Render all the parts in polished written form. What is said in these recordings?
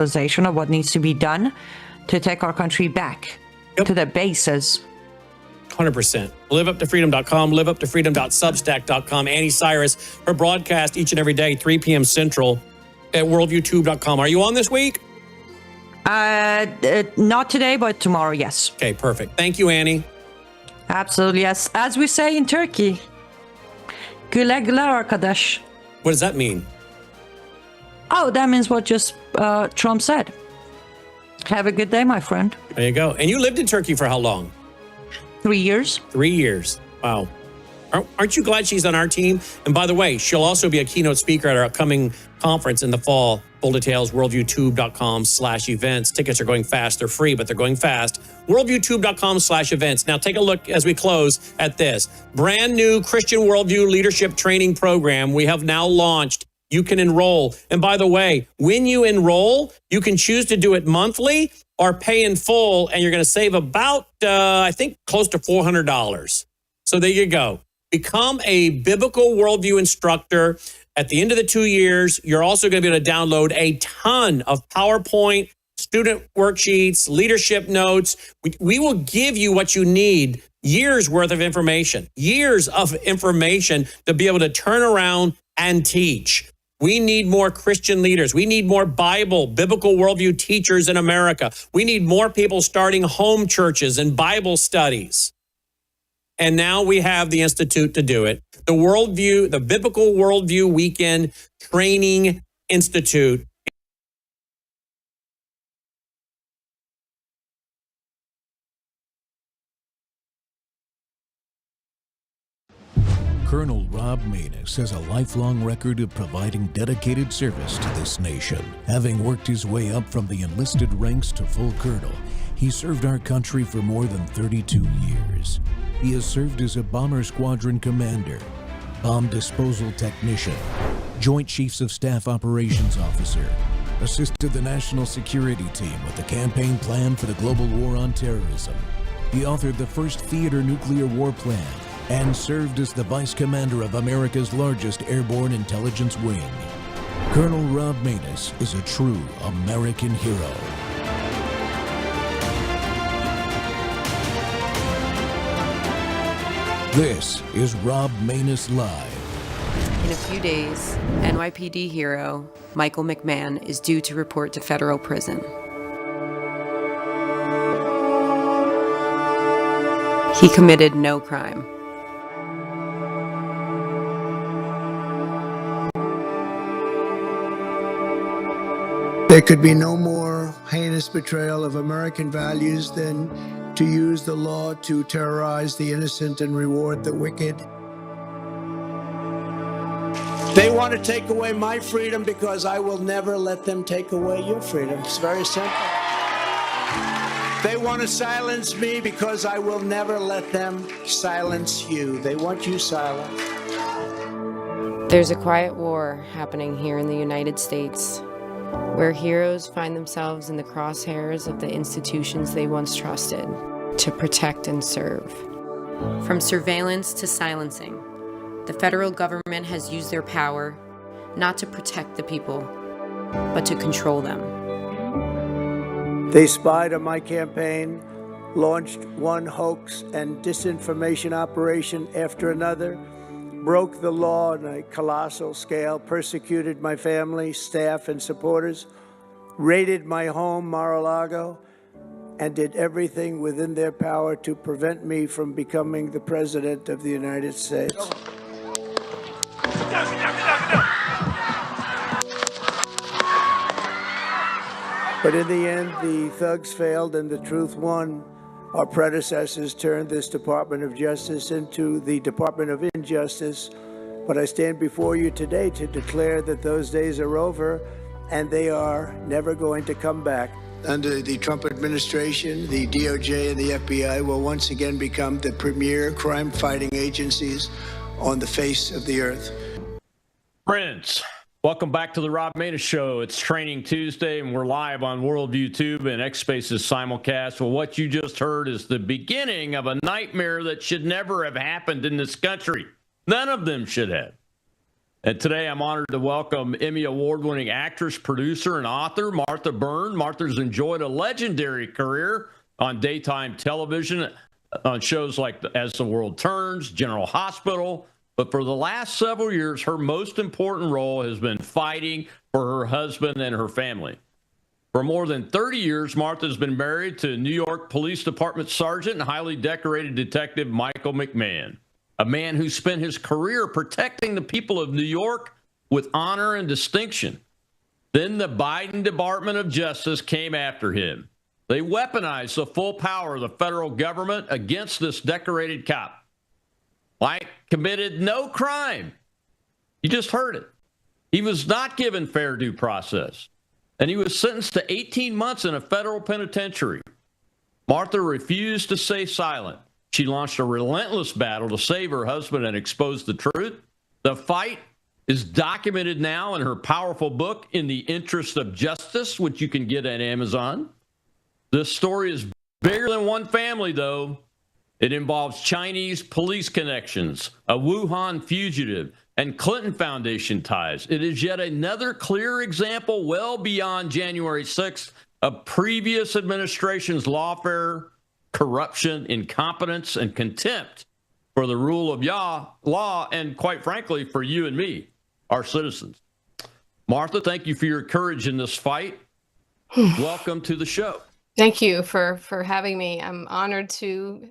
realization of what needs to be done to take our country back to the bases. 100%. LiveUpToFreedom.com, LiveUpToFreedom.substack.com. Annie Cyrus, her broadcast each and every day, 3 p.m. Central at WorldviewTube.com. Are you on this week? Not today, but tomorrow, yes. Okay, perfect. Thank you, Annie. Absolutely, yes. As we say in Turkey, güle güle arkadaş. What does that mean? Oh, that means what just Trump said. Have a good day, my friend. There you go. And you lived in Turkey for how long? 3 years. 3 years. Wow. Aren't you glad she's on our team? And by the way, she'll also be a keynote speaker at our upcoming conference in the fall. Full details, worldviewtube.com/events. Tickets are going fast. They're free, but they're going fast. Worldviewtube.com/events. Now take a look as we close at this. Brand new Christian Worldview Leadership Training Program we have now launched. You can enroll. And by the way, when you enroll, you can choose to do it monthly or pay in full, and you're going to save about, I think, close to $400. So there you go. Become a biblical worldview instructor. At the end of the 2 years, you're also going to be able to download a ton of PowerPoint, student worksheets, leadership notes. We will give you what you need, years worth of information to be able to turn around and teach. We need more Christian leaders. We need more biblical worldview teachers in America. We need more people starting home churches and Bible studies. And now we have the Institute to do it. The Biblical Worldview Weekend Training Institute. Colonel Rob Maness has a lifelong record of providing dedicated service to this nation. Having worked his way up from the enlisted ranks to full colonel, he served our country for more than 32 years. He has served as a bomber squadron commander, bomb disposal technician, Joint Chiefs of Staff Operations Officer, assisted the National Security Team with the campaign plan for the global war on terrorism. He authored the first theater nuclear war plan and served as the Vice Commander of America's largest airborne intelligence wing. Colonel Rob Maness is a true American hero. This is Rob Maness Live. In a few days, NYPD hero Michael McMahon is due to report to federal prison. He committed no crime. There could be no more heinous betrayal of American values than to use the law to terrorize the innocent and reward the wicked. They want to take away my freedom because I will never let them take away your freedom. It's very simple. They want to silence me because I will never let them silence you. They want you silent. There's a quiet war happening here in the United States, where heroes find themselves in the crosshairs of the institutions they once trusted to protect and serve. From surveillance to silencing, the federal government has used their power not to protect the people, but to control them. They spied on my campaign, launched one hoax and disinformation operation after another, broke the law on a colossal scale, persecuted my family, staff, and supporters, raided my home, Mar-a-Lago, and did everything within their power to prevent me from becoming the President of the United States. But in the end, the thugs failed and the truth won. Our predecessors turned this Department of Justice into the Department of Injustice. But I stand before you today to declare that those days are over and they are never going to come back. Under the Trump administration, the DOJ and the FBI will once again become the premier crime-fighting agencies on the face of the earth. Friends, welcome back to the Rob Maness Show. It's Training Tuesday, and we're live on Worldview Tube and X-Space's simulcast. Well, what you just heard is the beginning of a nightmare that should never have happened in this country. None of them should have. And today I'm honored to welcome Emmy Award-winning actress, producer, and author Martha Byrne. Martha's enjoyed a legendary career on daytime television on shows like As the World Turns, General Hospital. But for the last several years, her most important role has been fighting for her husband and her family. For more than 30 years, Martha's been married to New York Police Department Sergeant and highly decorated Detective Michael McMahon, a man who spent his career protecting the people of New York with honor and distinction. Then the Biden Department of Justice came after him. They weaponized the full power of the federal government against this decorated cop. Mike committed no crime. You just heard it. He was not given fair due process, and he was sentenced to 18 months in a federal penitentiary. Martha refused to stay silent. She launched a relentless battle to save her husband and expose the truth. The fight is documented now in her powerful book, In the Interest of Justice, which you can get at Amazon. This story is bigger than one family, though. It involves Chinese police connections, a Wuhan fugitive, and Clinton Foundation ties. It is yet another clear example, well beyond January 6th, of previous administrations' lawfare, corruption, incompetence, and contempt for the rule of law, and quite frankly, for you and me, our citizens. Martha, thank you for your courage in this fight. Welcome to the show. Thank you for having me. I'm honored to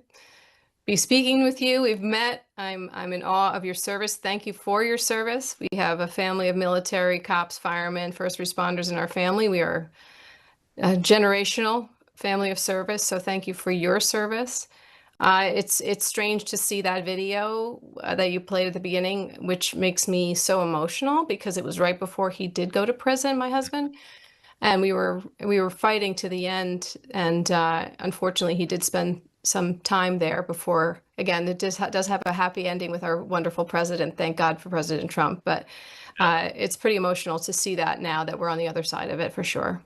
be speaking with you. We've met. I'm in awe of your service. Thank you for your service. We have a family of military, cops, firemen, first responders in our family. We are a generational family of service. So thank you for your service. It's strange to see that video that you played at the beginning, which makes me so emotional because it was right before he did go to prison, my husband. And we were fighting to the end, and unfortunately, he did spend some time there before. Again, it does have a happy ending with our wonderful president. Thank God for President Trump. But it's pretty emotional to see that now that we're on the other side of it, for sure.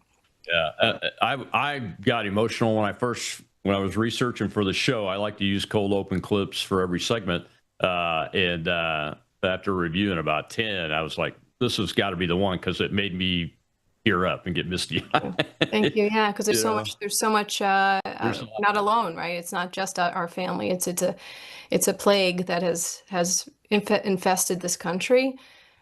Yeah, I got emotional when I was researching for the show. I like to use cold open clips for every segment, and after reviewing about 10, I was like, "This has got to be the one," because it made me tear up and get misty eyed. Thank you. Yeah, because there's so much. Not alone, right? It's not just our family. It's a plague that has infested this country,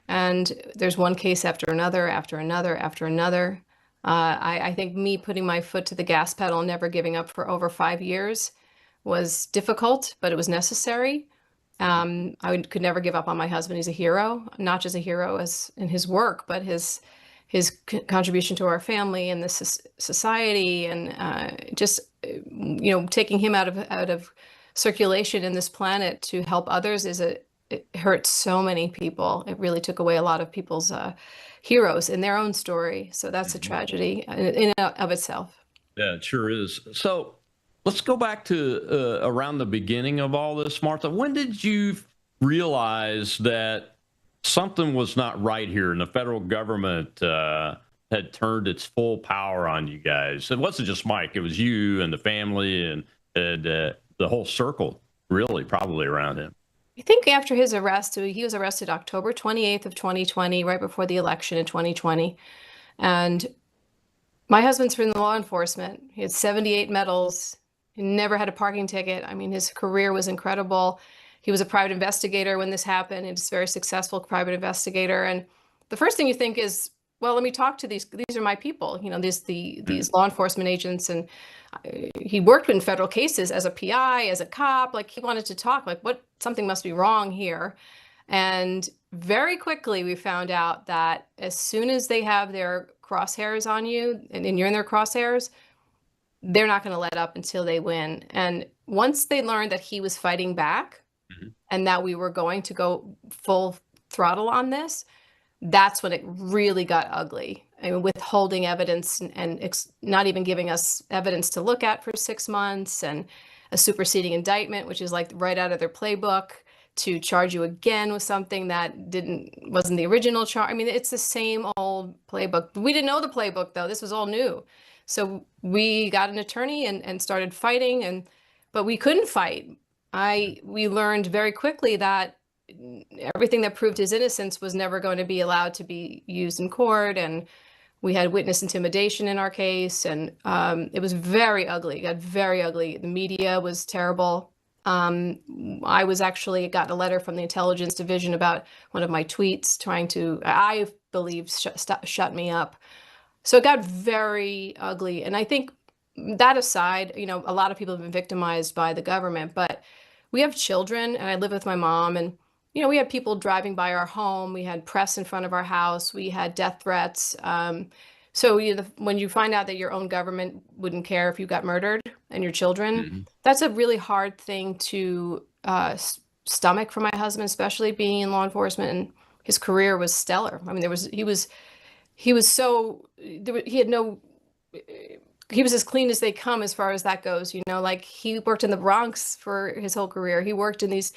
and there's one case after another, after another, after another. I think me putting my foot to the gas pedal and never giving up for over 5 years was difficult, but it was necessary. I could never give up on my husband. He's a hero, not just a hero as in his work, but his contribution to our family and the society, and just taking him out of circulation in this planet to help others it hurt so many people. It really took away a lot of people's heroes in their own story. So that's a tragedy in and of itself. Yeah, it sure is. So let's go back to around the beginning of all this, Martha. When did you realize that something was not right here and the federal government had turned its full power on you guys? It wasn't just Mike, it was you and the family and the whole circle, really, probably around him. I think after his arrest, he was arrested October 28th of 2020, right before the election in 2020. And my husband's from the law enforcement. He had 78 medals. He never had a parking ticket. I mean, his career was incredible. He was a private investigator when this happened. He's a very successful private investigator. And the first thing you think is, well, let me talk to these are my people, these law enforcement agents. And he worked in federal cases as a PI, as a cop. Like, he wanted to talk, like, something must be wrong here. And very quickly we found out that as soon as they have their crosshairs on you and you're in their crosshairs, they're not going to let up until they win. And once they learned that he was fighting back, and that we were going to go full throttle on this, that's when it really got ugly. I mean, withholding evidence and not even giving us evidence to look at for 6 months, and a superseding indictment, which is like right out of their playbook, to charge you again with something that wasn't the original charge. I mean, it's the same old playbook. We didn't know the playbook, though. This was all new. So we got an attorney and started fighting, but we couldn't fight. We learned very quickly that everything that proved his innocence was never going to be allowed to be used in court. And we had witness intimidation in our case, and it was very ugly. It got very ugly. The media was terrible. I was actually got a letter from the intelligence division about one of my tweets trying to, I believe, shut me up. So it got very ugly. And I think that aside, you know, a lot of people have been victimized by the government, but we have children, and I live with my mom, and you know, we had people driving by our home. We had press in front of our house. We had death threats. So when you find out that your own government wouldn't care if you got murdered and your children, that's a really hard thing to stomach for my husband, especially being in law enforcement. And his career was stellar. I mean, he was so, he had no, he was as clean as they come as far as that goes. You know, like he worked in the Bronx for his whole career. He worked in these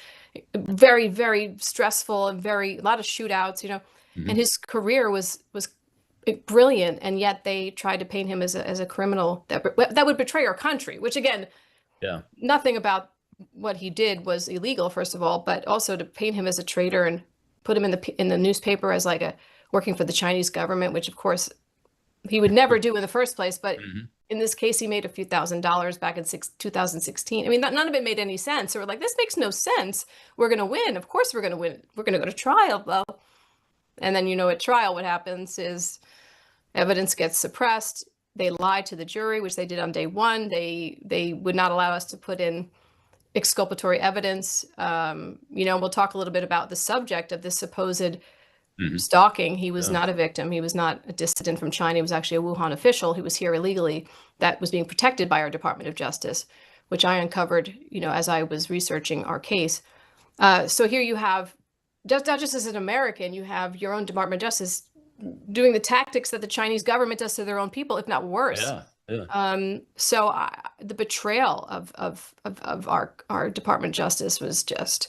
very, very stressful and a lot of shootouts, you know, and his career was brilliant. And yet they tried to paint him as a criminal that would betray our country, which again, nothing about what he did was illegal, first of all, but also to paint him as a traitor and put him in the newspaper as like working for the Chinese government, which of course he would never do in the first place. But in this case, he made a few $1,000s back in 2016. I mean, none of it made any sense. So we're like, this makes no sense. We're going to win. Of course we're going to win. We're going to go to trial. Well, and then, you know, at trial, what happens is evidence gets suppressed. They lied to the jury, which they did on day one. They would not allow us to put in exculpatory evidence. You know, we'll talk a little bit about the subject of this supposed stalking. He was not a victim. He was not a dissident from China. He was actually a Wuhan official who was here illegally that was being protected by our Department of Justice, which I uncovered, you know, as I was researching our case. So here you have, not just as an American, you have your own Department of Justice doing the tactics that the Chinese government does to their own people, if not worse. So the betrayal of our Department of Justice was just,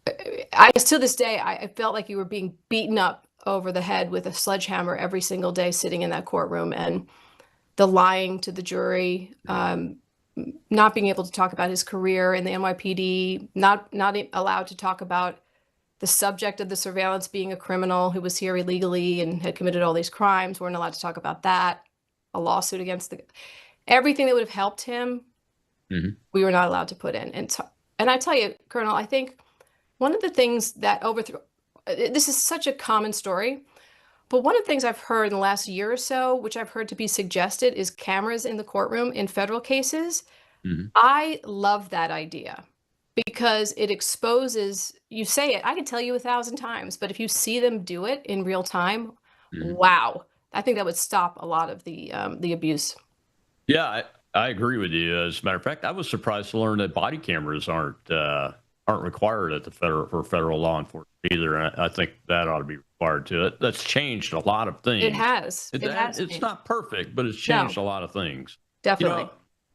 to this day, I felt like you were being beaten up over the head with a sledgehammer every single day sitting in that courtroom, and the lying to the jury, not being able to talk about his career in the NYPD, not allowed to talk about the subject of the surveillance being a criminal who was here illegally and had committed all these crimes. Weren't allowed to talk about that. A lawsuit against everything that would have helped him, we were not allowed to put in. And I tell you, Colonel, I think one of the things that overthrew, this is such a common story, but one of the things I've heard in the last year or so, which I've heard to be suggested, is cameras in the courtroom in federal cases. I love that idea because it exposes, you say it, I can tell you 1,000 times, but if you see them do it in real time, wow, I think that would stop a lot of the abuse. Yeah, I agree with you. As a matter of fact, I was surprised to learn that body cameras aren't required at the federal law enforcement either. And I think that ought to be required too. That's changed a lot of things. It has. It's not perfect, but it's changed a lot of things. Definitely.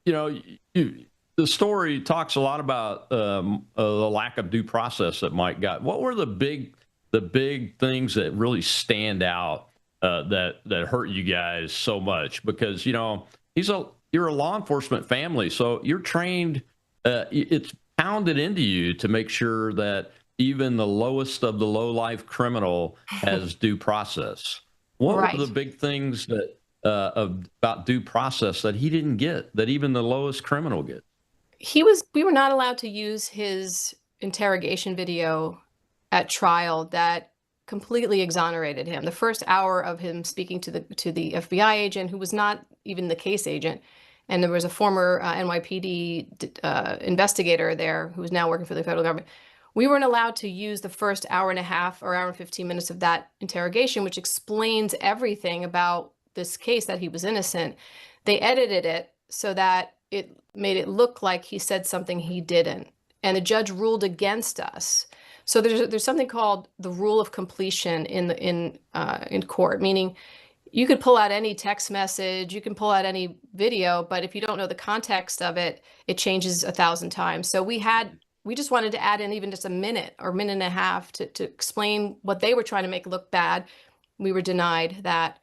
The story talks a lot about the lack of due process that Mike got. What were the big things that really stand out that hurt you guys so much? Because you're a law enforcement family, so you're trained. It's pounded into you to make sure that even the lowest of the low-life criminal has due process. What were the big things that about due process that he didn't get, that even the lowest criminal gets? We were not allowed to use his interrogation video at trial that completely exonerated him. The first hour of him speaking to the FBI agent, who was not even the case agent, and there was a former NYPD investigator there who is now working for the federal government. We weren't allowed to use the first hour and a half or hour and 15 minutes of that interrogation, which explains everything about this case, that he was innocent. They edited it so that it made it look like he said something he didn't. And the judge ruled against us. So there's something called the rule of completion in court, meaning you could pull out any text message, you can pull out any video, but if you don't know the context of it, it changes 1,000 times. So we just wanted to add in even just a minute or minute and a half to explain what they were trying to make look bad. We were denied that.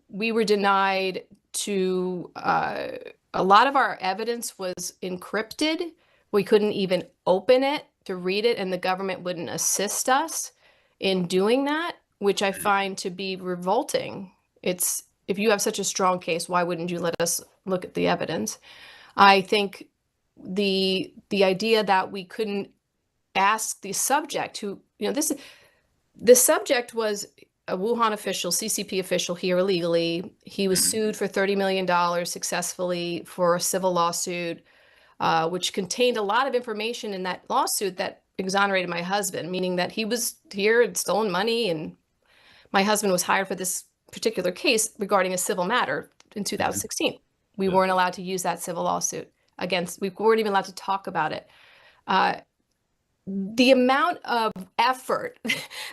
We were denied to, a lot of our evidence was encrypted. We couldn't even open it to read it, and the government wouldn't assist us in doing that, which I find to be revolting. It's, if you have such a strong case, why wouldn't you let us look at the evidence? I think the idea that we couldn't ask the subject who, the subject was a Wuhan official, CCP official here illegally. He was sued for $30 million successfully for a civil lawsuit, which contained a lot of information in that lawsuit that exonerated my husband, meaning that he was here and stolen money, and my husband was hired for this particular case regarding a civil matter in 2016. We weren't allowed to use that civil lawsuit against, we weren't even allowed to talk about it. The amount of effort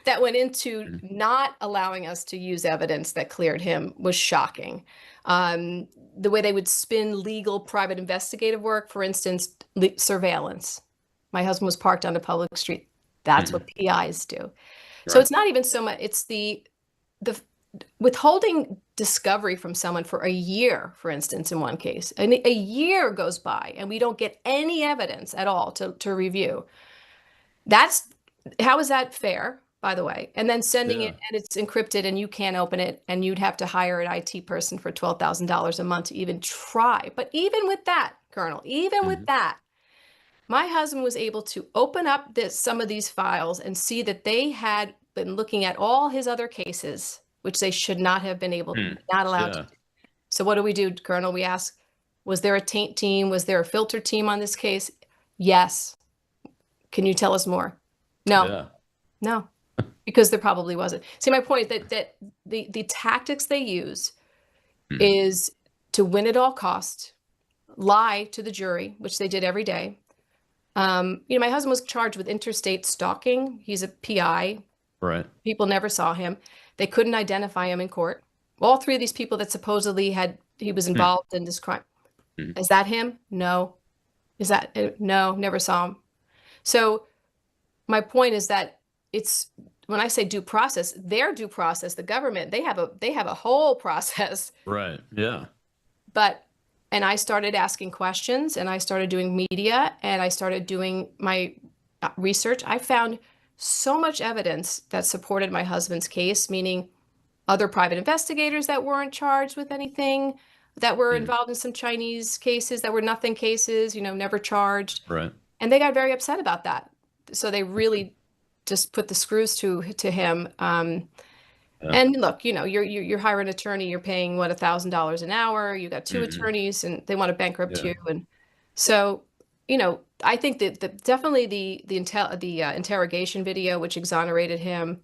that went into not allowing us to use evidence that cleared him was shocking. The way they would spin legal private investigative work, for instance, surveillance. My husband was parked on a public street. That's what PIs do. Right. So it's not even so much, it's the withholding discovery from someone for a year, for instance, in one case. And a year goes by and we don't get any evidence at all to review. That's, how is that fair, by the way? And then sending it and it's encrypted and you can't open it, and you'd have to hire an IT person for $12,000 a month to even try. But even with that, Colonel, even with that, my husband was able to open up some of these files and see that they had been looking at all his other cases, which they should not have been able, not allowed to do. So what do we do, Colonel? We ask, was there a taint team? Was there a filter team on this case? Yes. Can you tell us more? No, no, because there probably wasn't. See, my point is that the tactics they use is to win at all costs, lie to the jury, which they did every day. My husband was charged with interstate stalking. He's a PI. Right. People never saw him. They couldn't identify him in court. All three of these people that supposedly he was involved in this crime. Is that him? No. Is that, no, never saw him. So my point is that it's, when I say due process, their due process, the government, they have a whole process. Right. Yeah. But, and I started asking questions, and I started doing media, and I started doing my research. I found so much evidence that supported my husband's case, meaning other private investigators that weren't charged with anything, that were involved in some Chinese cases that were nothing cases, never charged. Right. And they got very upset about that. So they really just put the screws to him. And look, you're hiring an attorney, you're paying what, $1,000 an hour. You got two attorneys, and they want to bankrupt you. And so, I think that definitely the interrogation video, which exonerated him,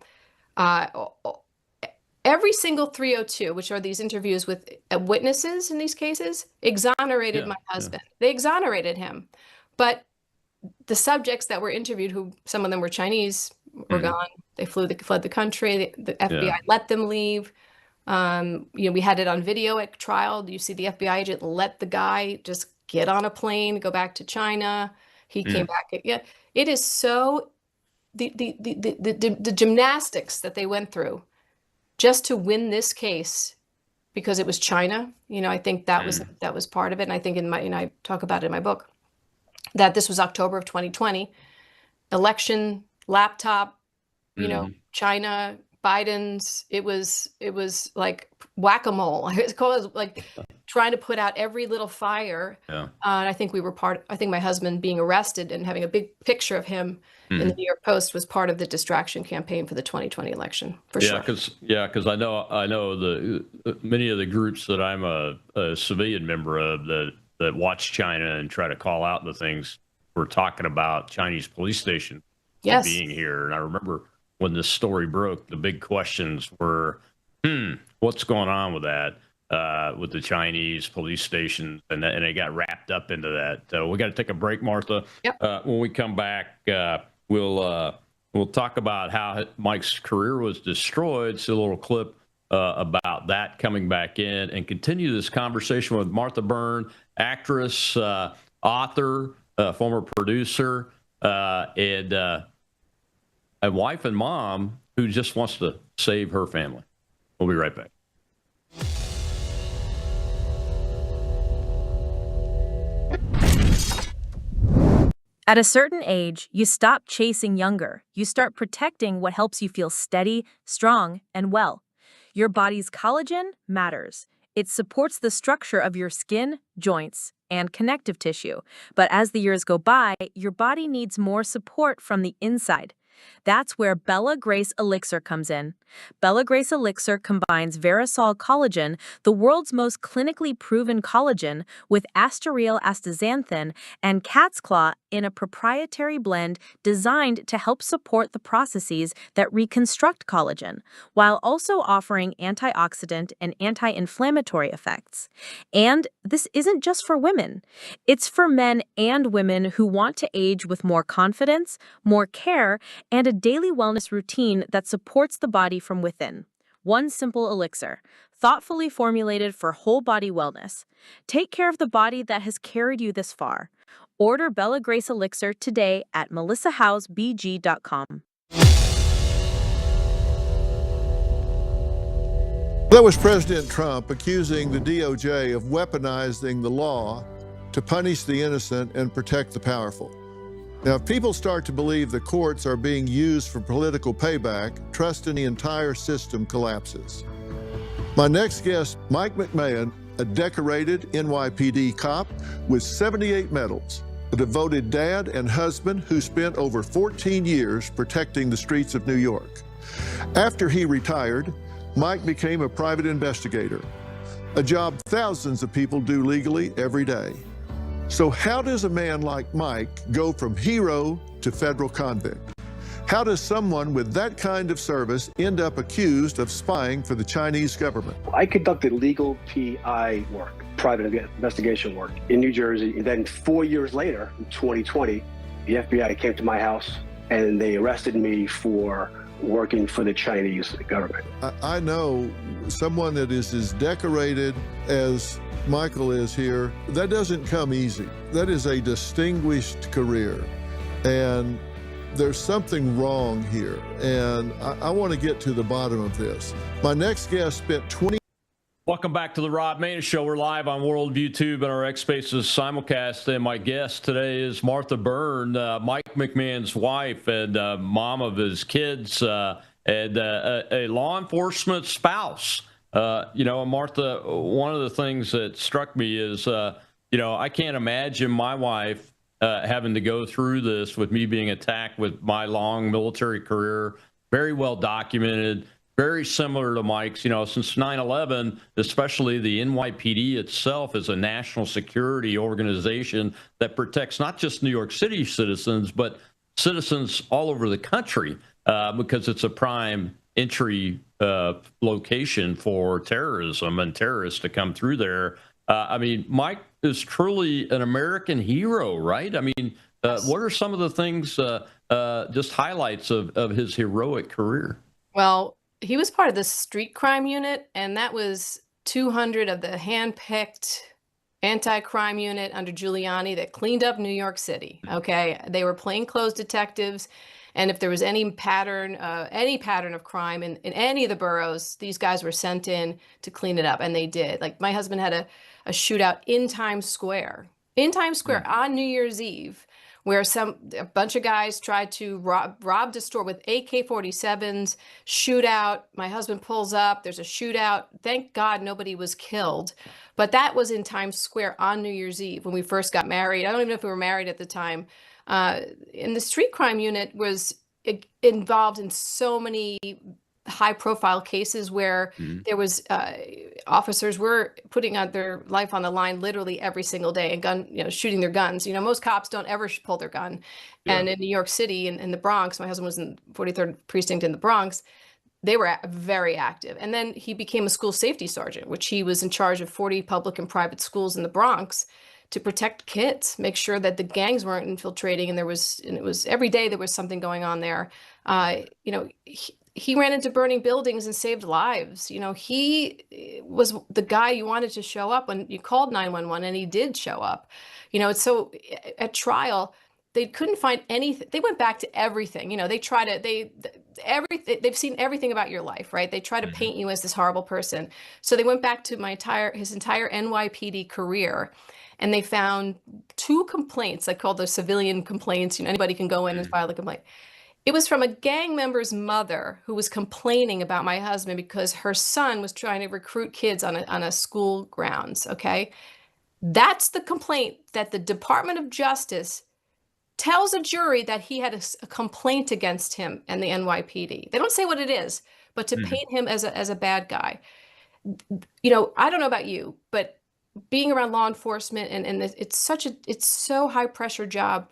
every single 302, which are these interviews with witnesses in these cases, exonerated my husband. They exonerated him, but the subjects that were interviewed, who some of them were Chinese, were gone. They fled the country. The FBI let them leave. We had it on video at trial. You see the FBI agent let the guy just get on a plane, go back to China. He came back. Yeah, it is so the gymnastics that they went through just to win this case, because it was China. I think that was part of it. And I think I talk about it in my book, that this was October of 2020, election, laptop, China, Biden's, it was like whack-a-mole. It's called like trying to put out every little fire. And I think I think my husband being arrested and having a big picture of him in the New York Post was part of the distraction campaign for the 2020 election, for sure. Because I know the many of the groups that I'm a civilian member of that watch China and try to call out the things, we're talking about Chinese police station being here. And I remember when this story broke, the big questions were, what's going on with that, with the Chinese police stations? And they got wrapped up into that. So we got to take a break, Martha. Yep. When we come back, we'll talk about how Mike's career was destroyed. See a little clip about that coming back in, and continue this conversation with Martha Byrne, actress, author, former producer, and a wife and mom who just wants to save her family. We'll be right back. At a certain age, you stop chasing younger. You start protecting what helps you feel steady, strong, and well. Your body's collagen matters. It supports the structure of your skin, joints, and connective tissue. But as the years go by, your body needs more support from the inside. That's where Bella Grace Elixir comes in. Bella Grace Elixir combines Verisol collagen, the world's most clinically proven collagen, with asteryl astaxanthin and cat's claw in a proprietary blend designed to help support the processes that reconstruct collagen, while also offering antioxidant and anti-inflammatory effects. And this isn't just for women. It's for men and women who want to age with more confidence, more care, and a daily wellness routine that supports the body from within. One simple elixir, thoughtfully formulated for whole body wellness. Take care of the body that has carried you this far. Order Bella Grace Elixir today at melissahousebg.com. That was President Trump accusing the DOJ of weaponizing the law to punish the innocent and protect the powerful. Now, if people start to believe the courts are being used for political payback, trust in the entire system collapses. My next guest, Mike McMahon, a decorated NYPD cop with 78 medals, a devoted dad and husband who spent over 14 years protecting the streets of New York. After he retired, Mike became a private investigator, a job thousands of people do legally every day. So how does a man like Mike go from hero to federal convict? How does someone with that kind of service end up accused of spying for the Chinese government? I conducted legal PI work, private investigation work in New Jersey. And then 4 years later, in 2020, the FBI came to my house and they arrested me for working for the Chinese government. I know someone that is as decorated as Michael is here. That doesn't come easy. That is a distinguished career. And there's something wrong here. And I want to get to the bottom of this. My next guest spent 20. Welcome back to the Rob Maness Show. We're live on Worldview Tube and our X Spaces simulcast. And my guest today is Martha Byrne, Mike McMahon's wife and mom of his kids, and a law enforcement spouse. Martha, one of the things that struck me is, I can't imagine my wife having to go through this with me being attacked with my long military career, very well documented. Very similar to Mike's, since 9/11, especially the NYPD itself is a national security organization that protects not just New York City citizens, but citizens all over the country because it's a prime entry location for terrorism and terrorists to come through there. Mike is truly an American hero, right? What are some of the things, just highlights of his heroic career? Well, he was part of the street crime unit, and that was 200 of the hand-picked anti-crime unit under Giuliani that cleaned up New York City. Okay, they were plainclothes detectives, and if there was any pattern of crime in any of the boroughs, these guys were sent in to clean it up, and they did. Like my husband had a shootout in Times Square on New Year's Eve, where a bunch of guys tried to rob the store with AK-47s, shootout. My husband pulls up, there's a shootout. Thank God nobody was killed. But that was in Times Square on New Year's Eve when we first got married. I don't even know if we were married at the time. And the street crime unit was involved in so many high-profile cases where there was officers were putting out their life on the line literally every single day and shooting their guns. Most cops don't ever pull their gun. Yeah. And in New York City and in the Bronx, my husband was in 43rd precinct in the Bronx, they were very active. And then he became a school safety sergeant, which he was in charge of 40 public and private schools in the Bronx to protect kids, make sure that the gangs weren't infiltrating. And it was every day there was something going on there. He ran into burning buildings and saved lives. He was the guy you wanted to show up when you called 911, and he did show up. So at trial, They couldn't find anything. They went back to everything. You know, they try to they've seen everything about your life, right? They try to paint you as this horrible person. So they went back to his entire NYPD career, and they found 2 complaints. I call those civilian complaints. You know, anybody can go in and file a complaint. It was from a gang member's mother who was complaining about my husband because her son was trying to recruit kids on a school grounds. Okay, that's the complaint that the Department of Justice tells a jury that he had a complaint against him and the NYPD. They don't say what it is, but to paint him as a bad guy. You know, I don't know about you, but being around law enforcement and it's so high pressure job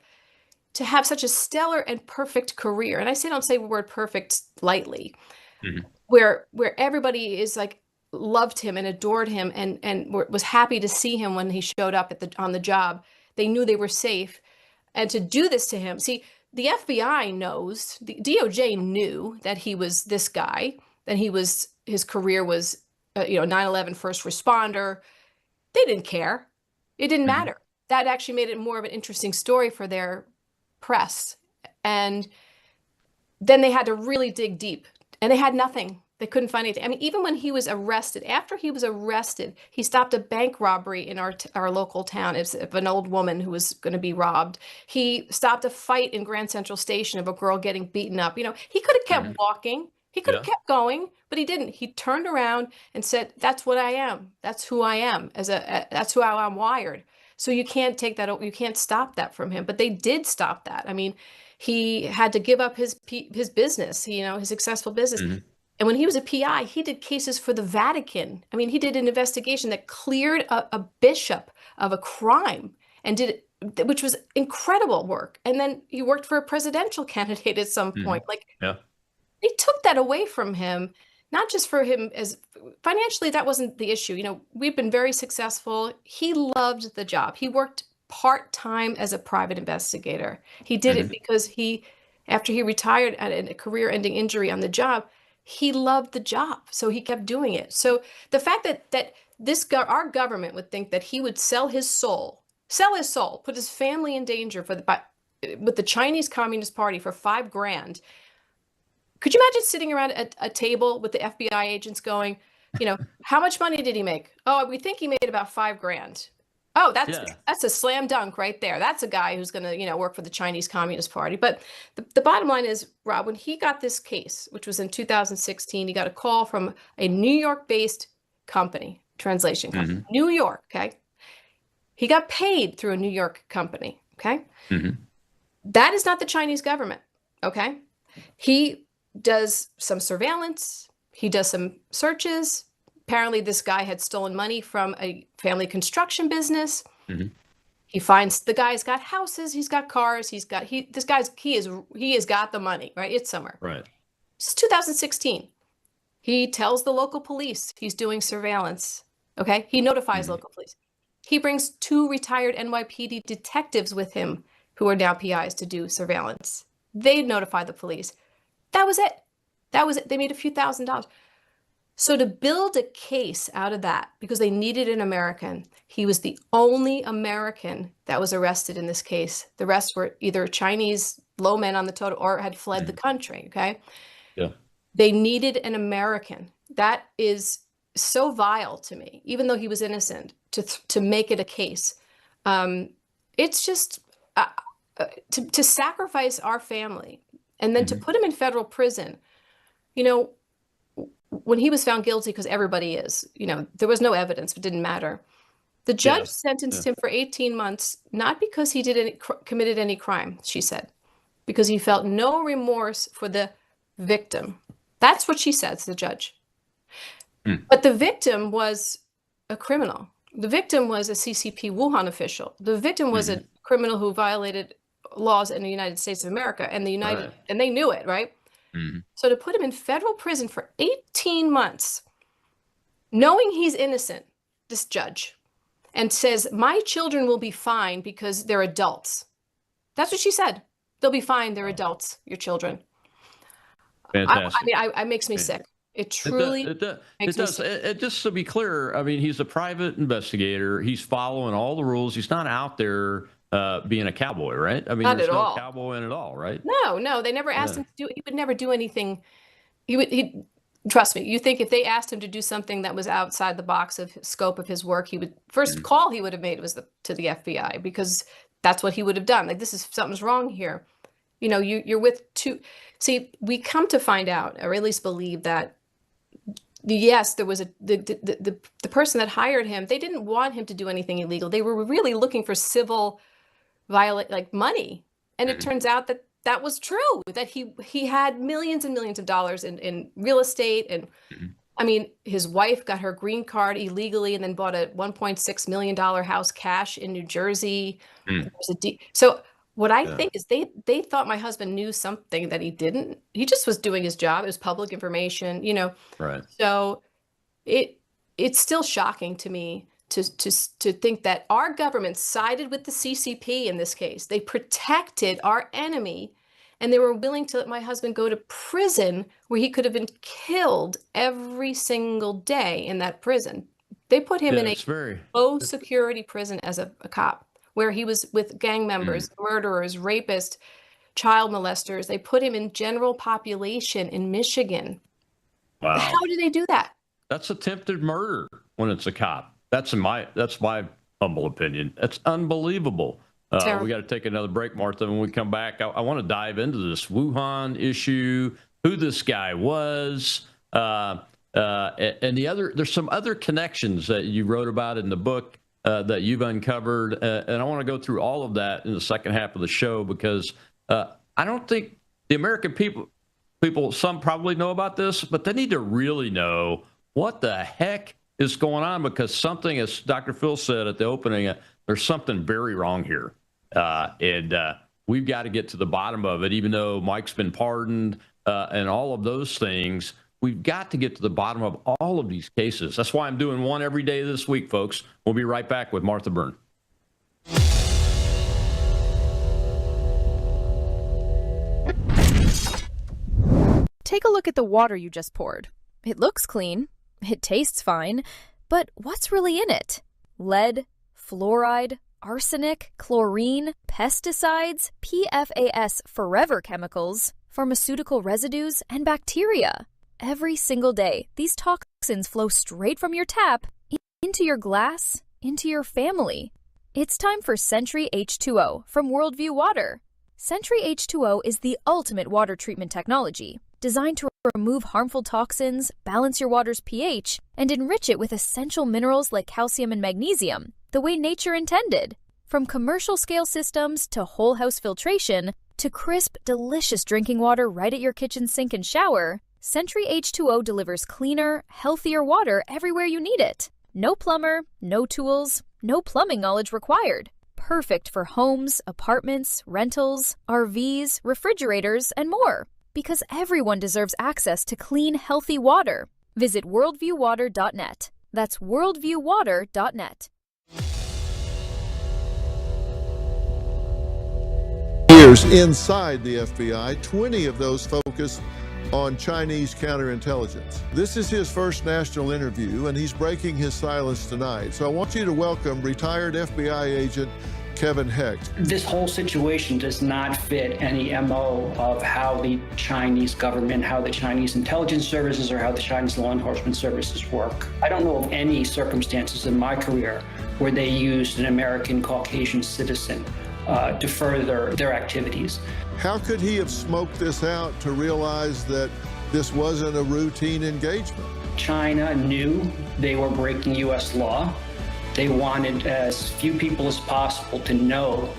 to have such a stellar and perfect career. And don't say the word perfect lightly, where everybody is like loved him and adored him and was happy to see him when he showed up on the job. They knew they were safe. And to do this to him, see, the FBI knows, the DOJ knew that he was this guy, that his career was, 9/11 first responder. They didn't care. It didn't matter. That actually made it more of an interesting story for their press. And then they had to really dig deep, and they had nothing. They couldn't find anything. I mean, even when he was arrested, after he was arrested, he stopped a bank robbery in our local town of an old woman who was going to be robbed. He stopped a fight in Grand Central Station of a girl getting beaten up. You know, he could have kept walking. He could have kept going, but he didn't. He turned around and said, "That's what I am. That's who I am. That's how I'm wired." So you can't take that. You can't stop that from him. But they did stop that. I mean, he had to give up his business. His successful business. And when he was a PI, he did cases for the Vatican. I mean, he did an investigation that cleared a bishop of a crime and which was incredible work. And then he worked for a presidential candidate at some point. They took that away from him, not just for him as financially, that wasn't the issue. You know, we've been very successful. He loved the job. He worked part-time as a private investigator. He did it because after he retired at a career-ending injury on the job, he loved the job, so he kept doing it. So the fact that our government would think that he would sell his soul, put his family in danger with the Chinese Communist Party for $5,000. Could you imagine sitting around a table with the FBI agents going, how much money did he make? Oh, we think he made about $5,000. Oh, that's a slam dunk right there. That's a guy who's going to, work for the Chinese Communist Party. But the bottom line is, Rob, when he got this case, which was in 2016, he got a call from a New York-based company, translation company, New York, okay? He got paid through a New York company, okay? That is not the Chinese government, okay? He does some surveillance. He does some searches. Apparently, this guy had stolen money from a family construction business. He finds the guy's got houses, he's got cars, he has got the money, right? It's somewhere. Right. This is 2016. He tells the local police he's doing surveillance. Okay, he notifies local police. He brings 2 retired NYPD detectives with him who are now PIs to do surveillance. They notify the police. That was it. They made a few $1,000s. So to build a case out of that, because they needed an American, he was the only American that was arrested in this case. The rest were either Chinese low men on the totem or had fled the country, okay? Yeah. They needed an American. That is so vile to me, even though he was innocent, to make it a case. It's just to sacrifice our family and then to put him in federal prison. When he was found guilty, because everybody is, there was no evidence, it didn't matter. The judge sentenced him for 18 months, not because he committed any crime, she said, because he felt no remorse for the victim. That's what she says, the judge. But the victim was a criminal. The victim was a CCP Wuhan official. The victim was a criminal who violated laws in the United States of America, and and they knew it, right? So to put him in federal prison for 18 months, knowing he's innocent, this judge, and says, my children will be fine because they're adults. That's what she said. They'll be fine. They're adults, your children. Fantastic. It makes me sick. It truly it does. Just to be clear, I mean, he's a private investigator. He's following all the rules. He's not out there being a cowboy, right? I mean, Not there's at no all. cowboy in it all, right? No, they never asked Yeah. him to do. He would never do anything. He trust me. You think if they asked him to do something that was outside the box of scope of his work, he would first call he would have made was to the FBI, because that's what he would have done. Like, this is something's wrong here. You know, you're with two. See, we come to find out, or at least believe, that yes, there was the person that hired him. They didn't want him to do anything illegal. They were really looking for civil like money. And it turns out that that was true, that he had millions and millions of dollars in real estate. And I mean, his wife got her green card illegally and then bought a $1.6 million house cash in New Jersey. So what I think is they thought my husband knew something that he didn't. He just was doing his job. It was public information, you know. Right. So it's still shocking to me to think that our government sided with the CCP in this case. They protected our enemy, and they were willing to let my husband go to prison where he could have been killed every single day in that prison. They put him in a low security prison as a cop, where he was with gang members, murderers, rapists, child molesters. They put him in general population in Michigan. Wow. How do they do that? That's attempted murder when it's a cop. That's my humble opinion. That's unbelievable. We got to take another break, Martha. When we come back, I want to dive into this Wuhan issue, who this guy was, and there's some other connections that you wrote about in the book that you've uncovered, and I want to go through all of that in the second half of the show, because I don't think the American people, some probably know about this, but they need to really know what the heck is going on, because something, as Dr. Phil said at the opening, there's something very wrong here. And we've got to get to the bottom of it, even though Mike's been pardoned and all of those things. We've got to get to the bottom of all of these cases. That's why I'm doing one every day this week, folks. We'll be right back with Martha Byrne. Take a look at the water you just poured. It looks clean. It tastes fine. But what's really in it? Lead, fluoride, arsenic, chlorine, pesticides, PFAS forever chemicals, pharmaceutical residues, and bacteria. Every single day, these toxins flow straight from your tap into your glass, into your family. It's time for Sentry H2O from Worldview Water. Sentry H2O is the ultimate water treatment technology, designed to remove harmful toxins, balance your water's pH, and enrich it with essential minerals like calcium and magnesium, the way nature intended. From commercial-scale systems to whole-house filtration to crisp, delicious drinking water right at your kitchen sink and shower, Sentry H2O delivers cleaner, healthier water everywhere you need it. No plumber, no tools, no plumbing knowledge required. Perfect for homes, apartments, rentals, RVs, refrigerators, and more. Because everyone deserves access to clean, healthy water. Visit worldviewwater.net. That's worldviewwater.net. Years inside the FBI, 20 of those focused on Chinese counterintelligence. This is his first national interview, and he's breaking his silence tonight. So I want you to welcome retired FBI agent Kevin Hecht. This whole situation does not fit any MO of how the Chinese government, how the Chinese intelligence services, or how the Chinese law enforcement services work. I don't know of any circumstances in my career where they used an American Caucasian citizen to further their activities. How could he have smoked this out to realize that this wasn't a routine engagement? China knew they were breaking U.S. law. They wanted as few people as possible to know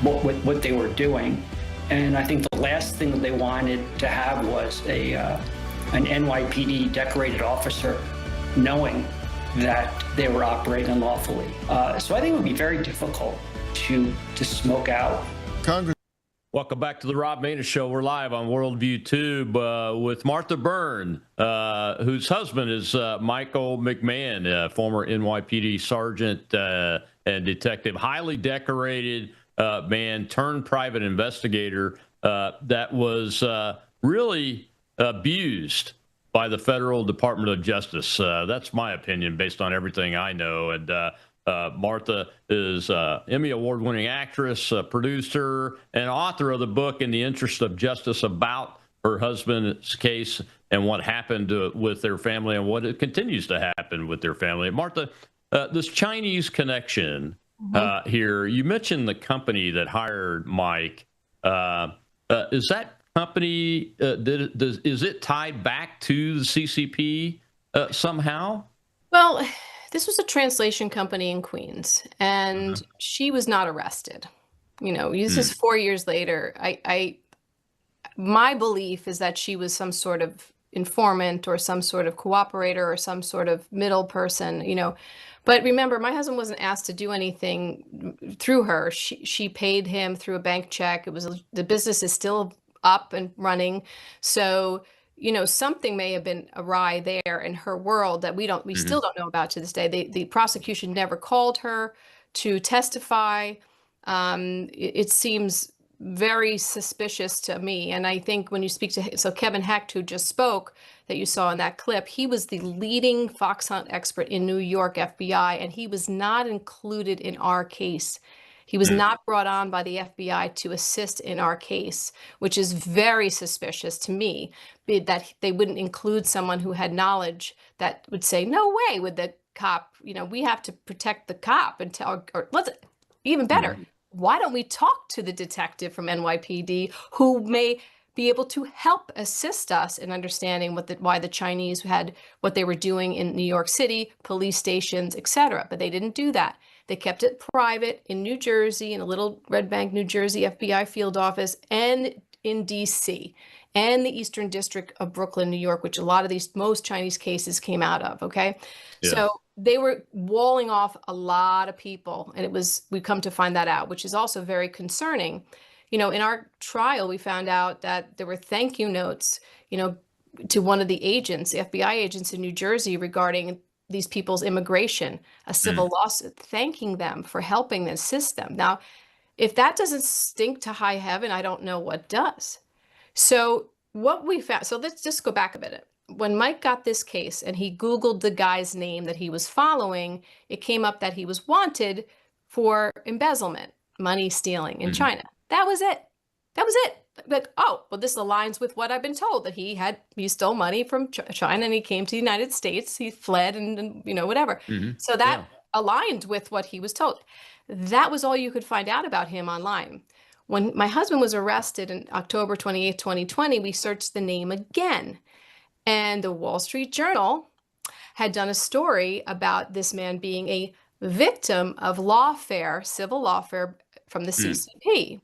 what they were doing. And I think the last thing that they wanted to have was an NYPD decorated officer knowing that they were operating unlawfully. So I think it would be very difficult to smoke out. Welcome back to the Rob Maness Show. We're live on Worldview Tube with Martha Byrne, whose husband is Michael McMahon, former NYPD sergeant and detective, highly decorated man turned private investigator that was really abused by the Federal Department of Justice. That's my opinion based on everything I know. And Martha is Emmy Award-winning actress, producer, and author of the book In the Interest of Justice about her husband's case and what happened with their family and what it continues to happen with their family. Martha, this Chinese connection here, you mentioned the company that hired Mike. Is that company, is it tied back to the CCP somehow? Well, this was a translation company in Queens, and she was not arrested. This is 4 years later. My belief is that she was some sort of informant or some sort of cooperator or some sort of middle person, But remember, my husband wasn't asked to do anything through her. She paid him through a bank check. The business is still up and running. So, something may have been awry there in her world that we still don't know about to this day. The prosecution never called her to testify. It seems very suspicious to me. And I think when you speak to Kevin Hecht, who just spoke, that you saw in that clip, he was the leading fox hunt expert in New York FBI, and he was not included in our case. He was not brought on by the FBI to assist in our case, which is very suspicious to me, that they wouldn't include someone who had knowledge that would say, no way would the cop, we have to protect the cop and tell, or let's, even better, why don't we talk to the detective from NYPD who may be able to help assist us in understanding why the Chinese had what they were doing in New York City, police stations, etc. But they didn't do that. They kept it private in New Jersey, in a little Red Bank, New Jersey FBI field office, and in DC, and the Eastern District of Brooklyn, New York, which a lot of most Chinese cases came out of, okay? Yeah. So they were walling off a lot of people, and we come to find that out, which is also very concerning. In our trial, we found out that there were thank you notes, to one of the agents, the FBI agents in New Jersey, regarding these people's immigration, a civil lawsuit, thanking them for helping and assist them. Now, if that doesn't stink to high heaven, I don't know what does. So what we found, so let's just go back a bit. When Mike got this case and he Googled the guy's name that he was following, it came up that he was wanted for embezzlement, money stealing in China. That was it. That was it. Like, oh, well, this aligns with what I've been told, that he stole money from China and he came to the United States. He fled and whatever. So that aligned with what he was told. That was all you could find out about him online. When my husband was arrested in October 28, 2020, we searched the name again. And the Wall Street Journal had done a story about this man being a victim of lawfare, civil lawfare from the CCP.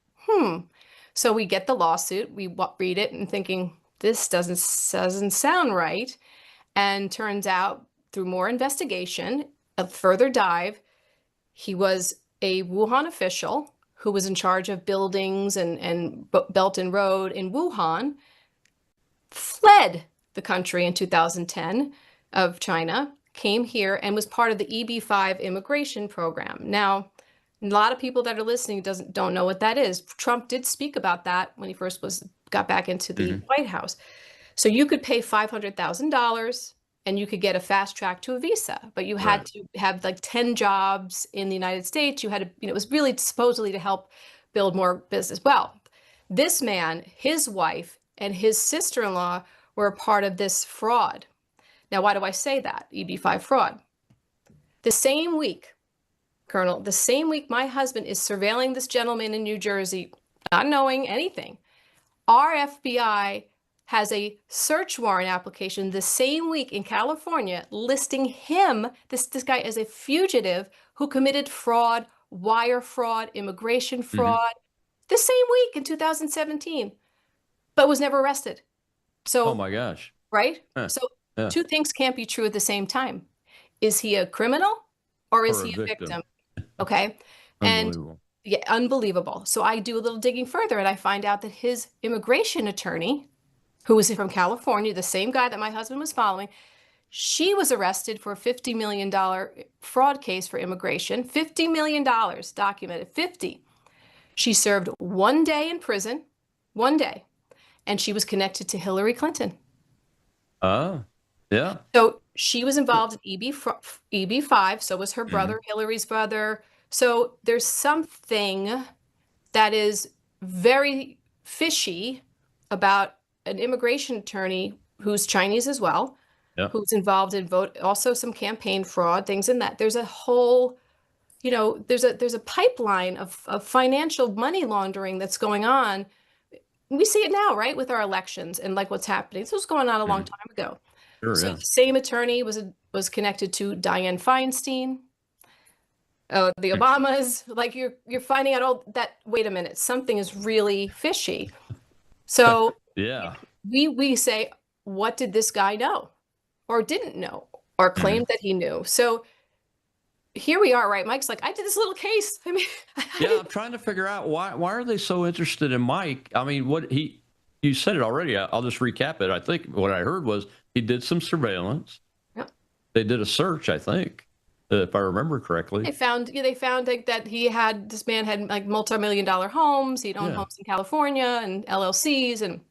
So we get the lawsuit, we read it and thinking, this doesn't sound right. And turns out through more investigation, a further dive, he was a Wuhan official who was in charge of buildings and Belt and Road in Wuhan, fled the country in 2010 of China, came here and was part of the EB-5 immigration program. Now, a lot of people that are listening don't know what that is. Trump did speak about that when he first got back into the White House. So you could pay $500,000 and you could get a fast track to a visa, but you had to have like 10 jobs in the United States. You had to, it was really supposedly to help build more business. Well, this man, his wife, and his sister-in-law were a part of this fraud. Now, why do I say that? EB-5 fraud. The same week, Colonel, the same week my husband is surveilling this gentleman in New Jersey, not knowing anything, our FBI has a search warrant application the same week in California listing him, this guy, as a fugitive who committed fraud, wire fraud, immigration fraud, the same week in 2017, but was never arrested. So, oh my gosh. Right? So two things can't be true at the same time. Is he a criminal or is he a victim? Okay. Unbelievable. And yeah, unbelievable. So I do a little digging further and I find out that his immigration attorney, who was from California, the same guy that my husband was following, she was arrested for a $50 million fraud case for immigration. $50 million documented, 50. She served 1 day in prison, 1 day, and she was connected to Hillary Clinton. Oh, yeah. So she was involved in EB5, so was her brother, Hillary's brother. So there's something that is very fishy about an immigration attorney who's Chinese as well, who's involved in also some campaign fraud, things in that. There's a whole, there's a pipeline of financial money laundering that's going on. We see it now, right, with our elections and like what's happening. This was going on a long time ago. Sure, So yeah. the same attorney was connected to Dianne Feinstein, the Obamas. Like you're finding out all that. Wait a minute, something is really fishy. So Yeah. we say, what did this guy know, or didn't know, or claimed that he knew? So here we are, right? Mike's like, I did this little case. I mean, Yeah, I'm trying to figure out why are they so interested in Mike? I mean, you said it already. I'll just recap it. I think what I heard was he did some surveillance. Yep. They did a search, I think, if I remember correctly. They found like that this man had like multi-million-dollar homes. He'd owned homes in California and LLCs, and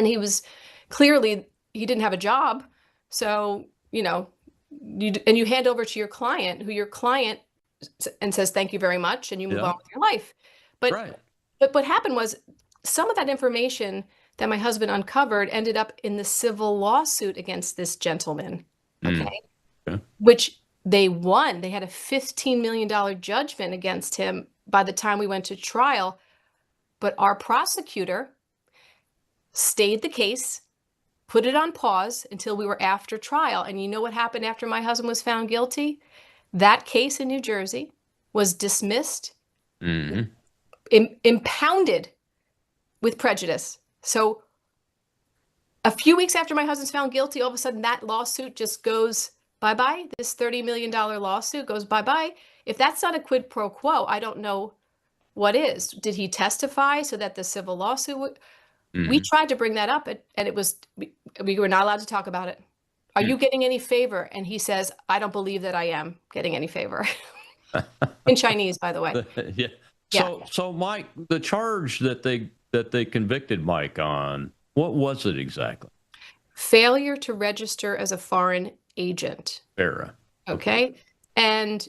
he was clearly, he didn't have a job. So, you hand over to your client, and says thank you very much, and you move on with your life. But what happened was some of that information that my husband uncovered ended up in the civil lawsuit against this gentleman. Okay. Which they won. They had a $15 million judgment against him by the time we went to trial. But our prosecutor stayed the case, put it on pause until we were after trial. And you know what happened after my husband was found guilty? That case in New Jersey was dismissed, impounded with prejudice. So a few weeks after my husband's found guilty, all of a sudden that lawsuit just goes bye-bye. This $30 million lawsuit goes bye-bye. If that's not a quid pro quo, I don't know what is. Did he testify so that the civil lawsuit would... We tried to bring that up, and it was, we were not allowed to talk about it. Are you getting any favor? And he says, I don't believe that I am getting any favor. In Chinese, by the way. So Mike, the charge that they convicted Mike on, what was it exactly? Failure to register as a foreign agent. FARA. Okay. And,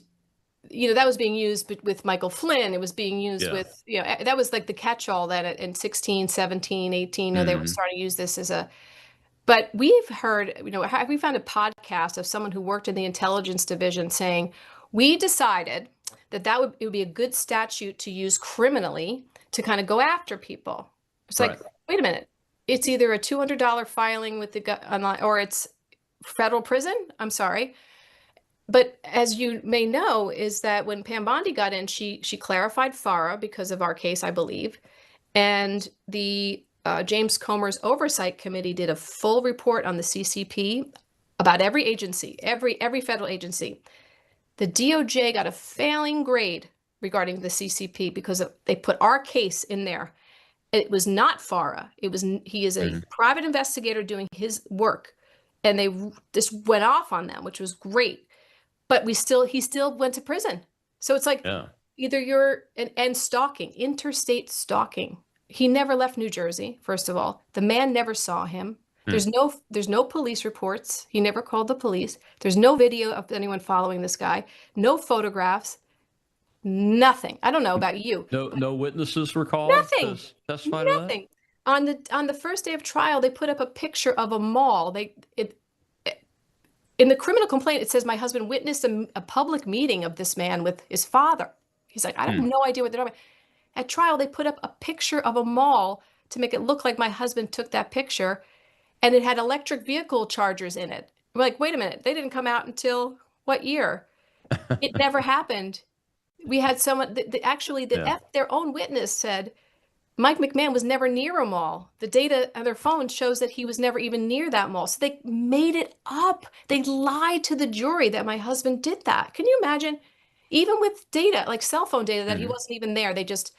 that was being used with Michael Flynn. It was being used with, that was like the catch-all that in 16, 17, 18, they were starting to use this as a... But we've heard, we found a podcast of someone who worked in the intelligence division saying, we decided that it would be a good statute to use criminally to kind of go after people. It's like, wait a minute. It's either a $200 filing with the online, or it's federal prison. I'm sorry. But as you may know, is that when Pam Bondi got in, she clarified FARA because of our case, I believe. And the James Comer's Oversight Committee did a full report on the CCP about every agency, every federal agency. The DOJ got a failing grade regarding the CCP because they put our case in there. It was not FARA. He is a private investigator doing his work, and they just went off on them, which was great. But he still went to prison. So it's like either you're and stalking, interstate stalking. He never left New Jersey, first of all. The man never saw him. There's no police reports. He never called the police. There's no video of anyone following this guy. No photographs. Nothing. I don't know about you. No witnesses were called. Nothing. To testify to Nothing. On the first day of trial, they put up a picture of a mall. In the criminal complaint, it says my husband witnessed a public meeting of this man with his father. He's like, I have no idea what they're talking about. At trial, they put up a picture of a mall to make it look like my husband took that picture, and it had electric vehicle chargers in it. We're like, wait a minute, they didn't come out until what year? It never happened. We had someone, their own witness said, Mike McMahon was never near a mall. The data on their phone shows that he was never even near that mall. So they made it up. They lied to the jury that my husband did that. Can you imagine? Even with data, like cell phone data, that he wasn't even there. They just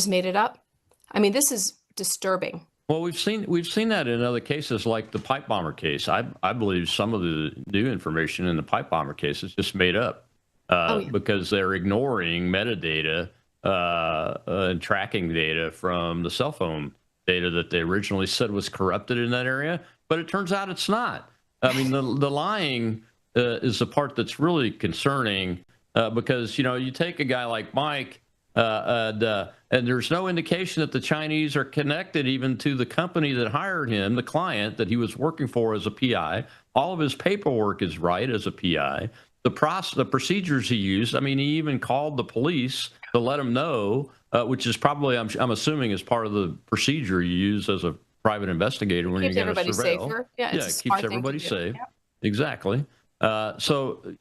made it up. I mean, this is disturbing. Well, we've seen that in other cases, like the pipe bomber case. I believe some of the new information in the pipe bomber case is just made up because they're ignoring metadata and tracking data from the cell phone data that they originally said was corrupted in that area. But it turns out it's not. I mean, the lying is the part that's really concerning because, you take a guy like Mike and there's no indication that the Chinese are connected even to the company that hired him, the client that he was working for as a PI. All of his paperwork is right as a PI. The procedures he used, I mean, he even called the police to let them know, which is probably, I'm assuming, is part of the procedure you use as a private investigator when you're going to surveil. Safer. Yeah, it keeps everybody safe. Yeah. Exactly. And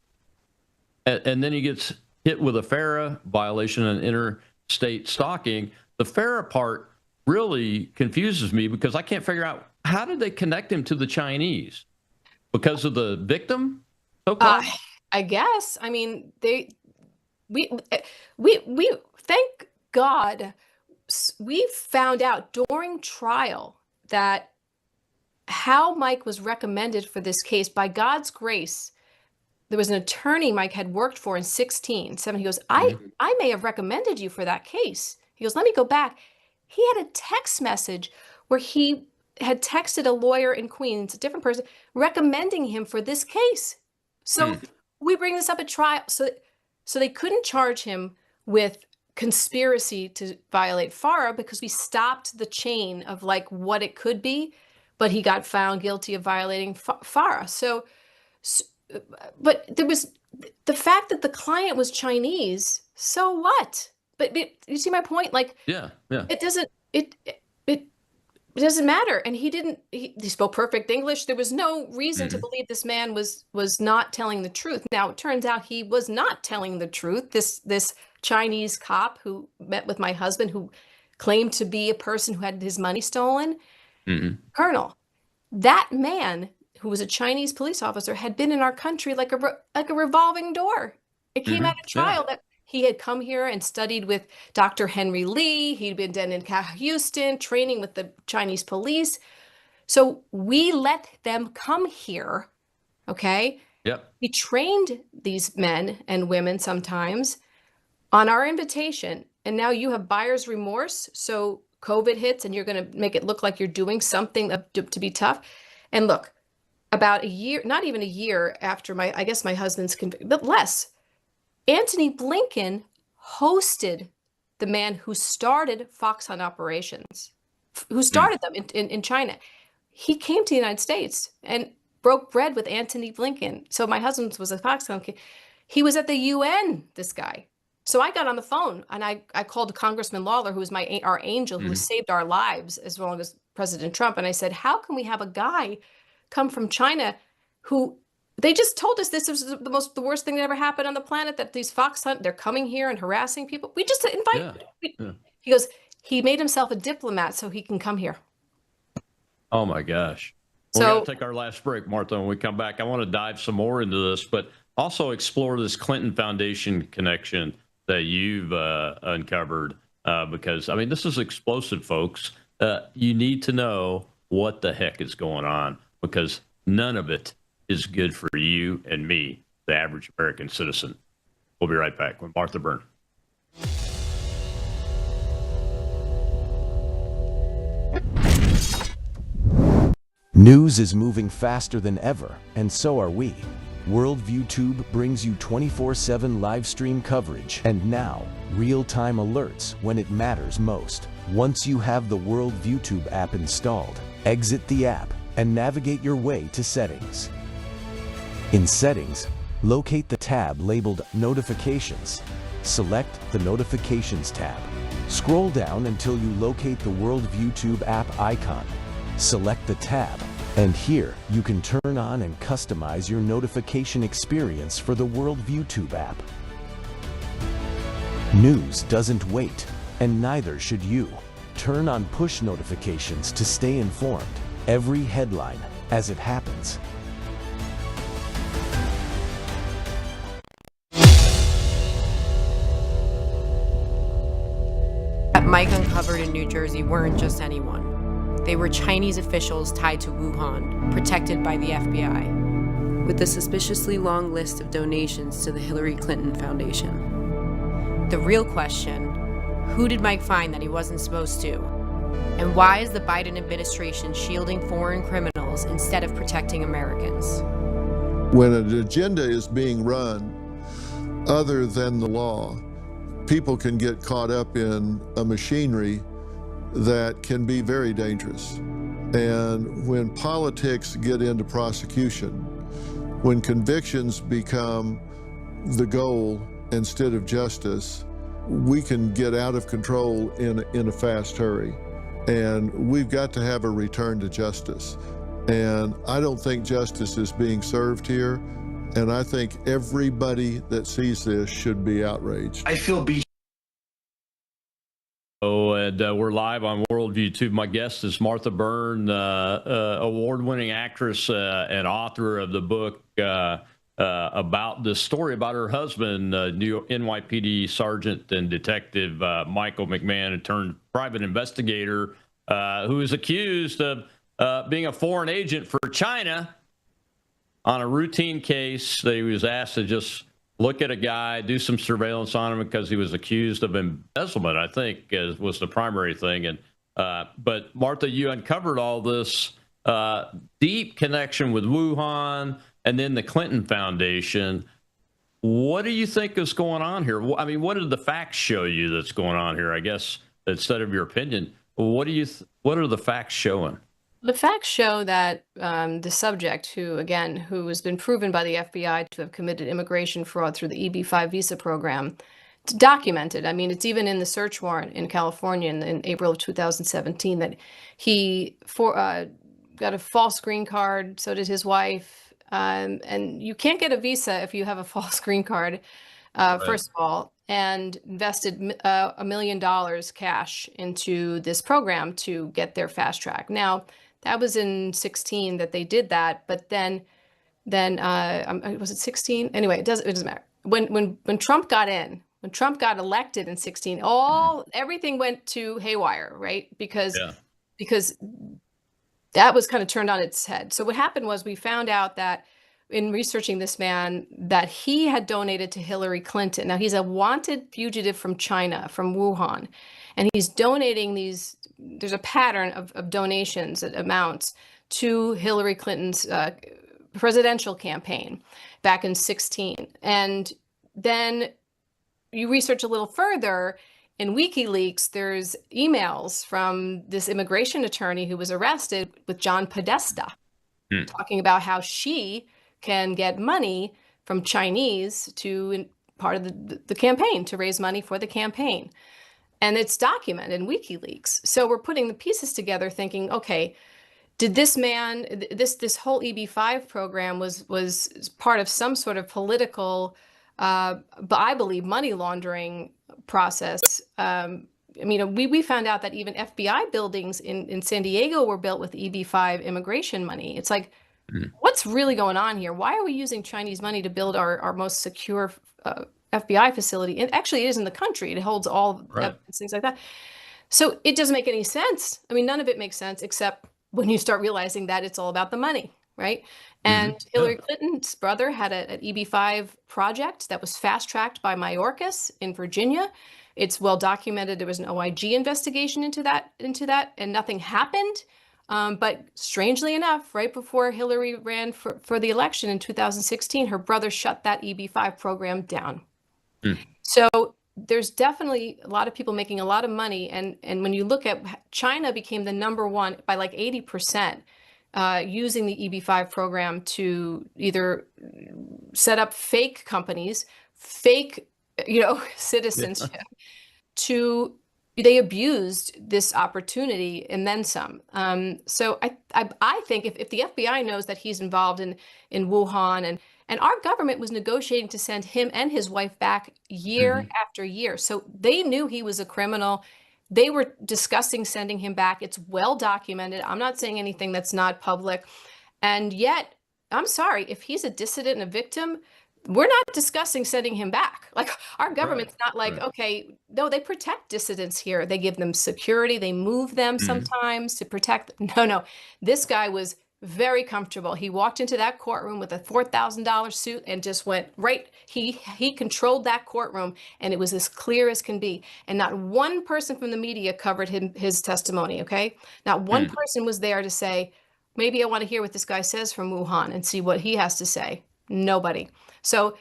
then he gets hit with a FARA violation and interstate stalking. The FARA part really confuses me because I can't figure out how did they connect him to the Chinese? Because of the victim? I guess. I mean, we thank God we found out during trial that how Mike was recommended for this case. By God's grace, there was an attorney Mike had worked for in 17. He goes, I may have recommended you for that case. He goes, let me go back. He had a text message where he had texted a lawyer in Queens, a different person, recommending him for this case. So we bring this up at trial. So they couldn't charge him with conspiracy to violate FARA because we stopped the chain of like what it could be, but he got found guilty of violating FARA. But there was the fact that the client was Chinese. So what? But you see my point? Like, it doesn't matter. And he spoke perfect English. There was no reason to believe this man was not telling the truth. Now, it turns out he was not telling the truth. This Chinese cop who met with my husband, who claimed to be a person who had his money stolen, Colonel, that man who was a Chinese police officer had been in our country like a revolving door. It came out of trial that he had come here and studied with Dr. Henry Lee. He'd been in Houston, training with the Chinese police. So we let them come here, okay? Yep. We trained these men and women sometimes on our invitation. And now you have buyer's remorse. So COVID hits and you're going to make it look like you're doing something to be tough. And look, about a year, not even a year after my husband's conviction, but less, Antony Blinken hosted the man who started Fox Hunt operations, who started them in China. He came to the United States and broke bread with Antony Blinken. So my husband was a Fox Hunt kid. He was at the UN, this guy. So I got on the phone and I called Congressman Lawler, who was our angel, who has saved our lives as long as President Trump. And I said, how can we have a guy come from China who they just told us this was the worst thing that ever happened on the planet, that these Fox Hunt, they're coming here and harassing people. We just invite. He goes, he made himself a diplomat so he can come here. Oh my gosh. We're going to take our last break, Martha. When we come back, I want to dive some more into this, but also explore this Clinton Foundation connection that you've uncovered, because, I mean, this is explosive, folks. You need to know what the heck is going on, because none of it is good for you and me, the average American citizen. We'll be right back with Martha Byrne. News is moving faster than ever, and so are we. Worldview Tube brings you 24/7 live stream coverage and now real-time alerts when it matters most. Once you have the Worldview Tube app installed, exit the app and navigate your way to Settings. In Settings, locate the tab labeled Notifications. Select the Notifications tab. Scroll down until you locate the Worldview Tube app icon. Select the tab, and here you can turn on and customize your notification experience for the Worldview Tube app. News doesn't wait, and neither should you. Turn on push notifications to stay informed. Every headline as it happens. Mike uncovered in New Jersey weren't just anyone. They were Chinese officials tied to Wuhan, protected by the FBI, with a suspiciously long list of donations to the Hillary Clinton Foundation. The real question, who did Mike find that he wasn't supposed to? And why is the Biden administration shielding foreign criminals criminals instead of protecting Americans. When an agenda is being run other than the law, people can get caught up in a machinery that can be very dangerous. And when politics get into prosecution, when convictions become the goal instead of justice, we can get out of control in a fast hurry. And we've got to have a return to justice. And I don't think justice is being served here. And I think everybody that sees this should be outraged. I feel beat. Oh, and we're live on Worldview Tube. My guest is Martha Byrne, award-winning actress and author of the book about the story about her husband, new NYPD Sergeant and Detective Michael McMahon, a turned private investigator who is accused of being a foreign agent for China on a routine case. He was asked to just look at a guy, do some surveillance on him because he was accused of embezzlement, I think, was the primary thing. And but Martha, you uncovered all this deep connection with Wuhan and then the Clinton Foundation. What do you think is going on here? I mean, what did the facts show you that's going on here? I guess instead of your opinion, what are the facts showing? The facts show that the subject, who has been proven by the FBI to have committed immigration fraud through the EB-5 visa program, it's documented. I mean, it's even in the search warrant in California in April of 2017 that he got a false green card. So did his wife. And you can't get a visa if you have a false green card, first of all, and invested $1 million cash into this program to get their fast track. Now, that was in 16 that they did that, but then was it 16? Anyway, it doesn't matter. When Trump got in, when Trump got elected in 16, everything went to haywire, right? Because that was kind of turned on its head. So what happened was we found out that in researching this man that he had donated to Hillary Clinton. Now he's a wanted fugitive from China, from Wuhan, and he's donating these. There's a pattern of donations, amounts to Hillary Clinton's presidential campaign back in 16. And then you research a little further. In WikiLeaks, there's emails from this immigration attorney who was arrested with John Podesta, talking about how she can get money from Chinese to part of the campaign, to raise money for the campaign. And it's documented in WikiLeaks. So we're putting the pieces together thinking, okay, did this man, this whole EB-5 program was part of some sort of political, but I believe money laundering process. I mean, we found out that even FBI buildings in San Diego were built with EB-5 immigration money. It's like, what's really going on here? Why are we using Chinese money to build our most secure FBI facility? And actually, it is in the country. It holds all evidence, things like that. So it doesn't make any sense. I mean, none of it makes sense except when you start realizing that it's all about the money, right? And Hillary Clinton's brother had an EB-5 project that was fast-tracked by Mayorkas in Virginia. It's well documented. There was an OIG investigation into that, and nothing happened. But strangely enough, right before Hillary ran for the election in 2016, her brother shut that EB-5 program down. So there's definitely a lot of people making a lot of money. And when you look at China became the #1 by like 80%, using the EB-5 program to either set up fake companies, fake, citizenship, they abused this opportunity and then some. So I think if the FBI knows that he's involved in Wuhan, and our government was negotiating to send him and his wife back year after year. So they knew he was a criminal. They were discussing sending him back. It's well documented. I'm not saying anything that's not public. And yet, I'm sorry, if he's a dissident and a victim, we're not discussing sending him back. Like, our government's not like, okay, no, they protect dissidents here. They give them security. They move them sometimes to protect. No, this guy was very comfortable. He walked into that courtroom with a $4,000 suit and just went right. He controlled that courtroom, and it was as clear as can be. And not one person from the media covered his testimony. Okay, not one person was there to say, maybe I want to hear what this guy says from Wuhan and see what he has to say. Nobody. So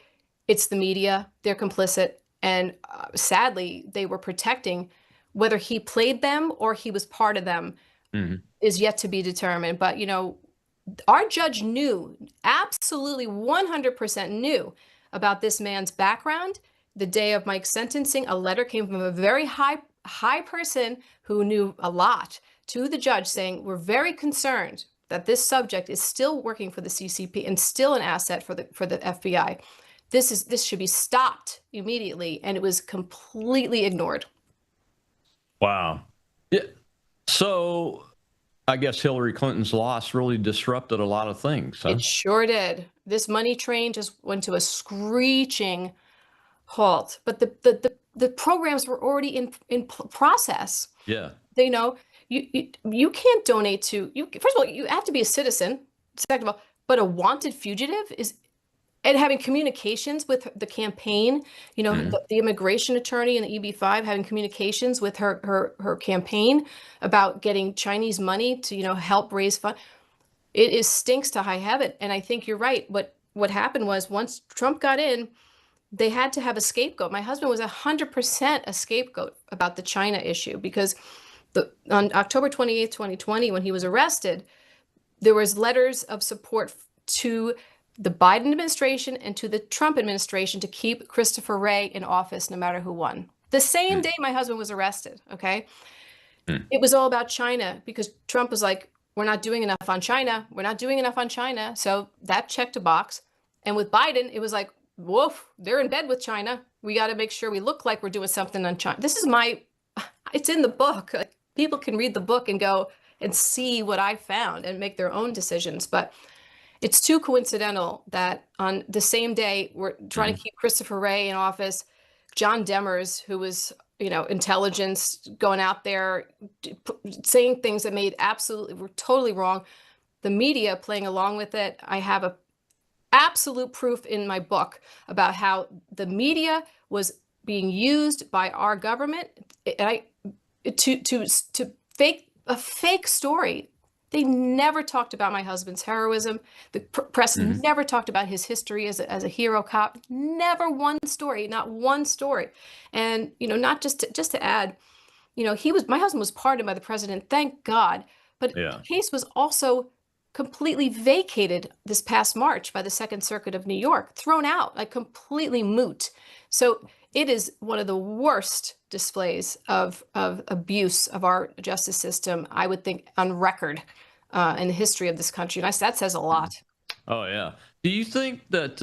it's the media. They're complicit. And sadly, they were protecting whether he played them or he was part of them is yet to be determined. But, our judge knew, absolutely 100% knew about this man's background. The day of Mike's sentencing, a letter came from a very high person who knew a lot to the judge saying, we're very concerned that this subject is still working for the CCP and still an asset for the FBI. This should be stopped immediately, and it was completely ignored. Wow. Yeah. So I guess Hillary Clinton's loss really disrupted a lot of things, huh? It sure did. This money train just went to a screeching halt. But the programs were already in process. Yeah. You can't donate to you. First of all, you have to be a citizen. Second of all, but a wanted fugitive is. And having communications with the campaign, the immigration attorney in the EB-5 having communications with her campaign about getting Chinese money to, help raise funds. It stinks to high heaven. And I think you're right. What happened was once Trump got in, they had to have a scapegoat. My husband was 100% a scapegoat about the China issue because on October 28th, 2020, when he was arrested, there was letters of support to the Biden administration and to the Trump administration to keep Christopher Wray in office no matter who won. The same day my husband was arrested, okay? It was all about China because Trump was like, we're not doing enough on China. We're not doing enough on China. So that checked a box. And with Biden, it was like, woof, they're in bed with China. We got to make sure we look like we're doing something on China. It's in the book. Like, people can read the book and go and see what I found and make their own decisions. But it's too coincidental that on the same day we're trying to keep Christopher Wray in office, John Demers, who was, intelligence, going out there saying things that were totally wrong. The media playing along with it. I have a absolute proof in my book about how the media was being used by our government to fake a fake story. They never talked about my husband's heroism. The press never talked about his history as a hero cop. Never one story, not one story. And not just to add, my husband was pardoned by the president, thank God. But the case was also completely vacated this past March by the Second Circuit of New York, thrown out, like completely moot. So it is one of the worst displays of abuse of our justice system, I would think, on record in the history of this country. And that says a lot. Oh, yeah. Do you think that,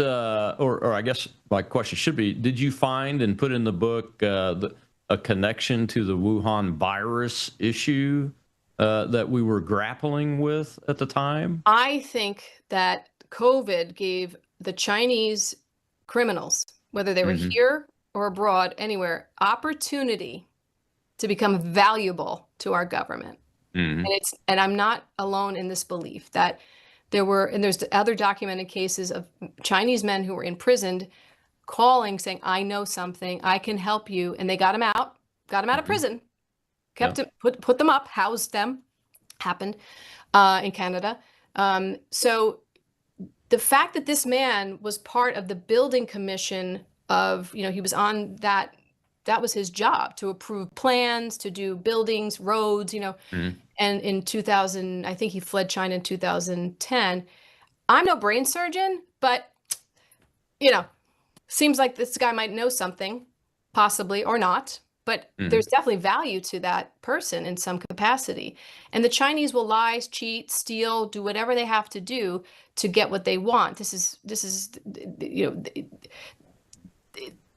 or I guess my question should be, did you find and put in the book a connection to the Wuhan virus issue that we were grappling with at the time? I think that COVID gave the Chinese criminals, whether they were here or abroad, anywhere, opportunity to become valuable to our government. And I'm not alone in this belief that there's other documented cases of Chinese men who were imprisoned calling, saying, I know something, I can help you. And they got him out of prison, put them up, housed them, happened in Canada. So the fact that this man was part of the building commission of, he was on that was his job, to approve plans, to do buildings, roads, and in 2000, I think he fled China in 2010. I'm no brain surgeon, but, seems like this guy might know something, possibly, or not. But there's definitely value to that person in some capacity. And the Chinese will lie, cheat, steal, do whatever they have to do to get what they want. This is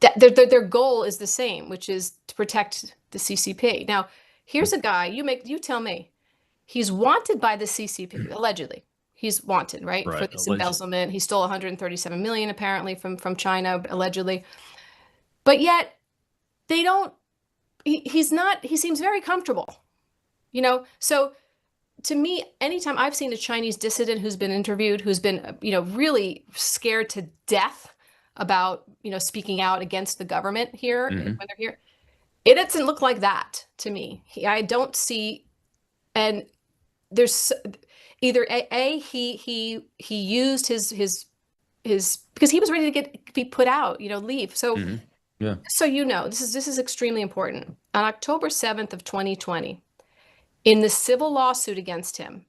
their goal is the same, which is to protect the CCP. Now, here's a guy, you tell me. He's wanted by the CCP, allegedly. He's wanted, right? For this embezzlement. He stole 137 million apparently from China, allegedly. But yet he seems very comfortable. So to me, anytime I've seen a Chinese dissident who's been interviewed, who's been, really scared to death about, speaking out against the government here, when they're here, it doesn't look like that to me. I don't see, and Either he used his because he was ready to be put out, leave. So Yeah. so this is extremely important. On October 7th of 2020, in the civil lawsuit against him,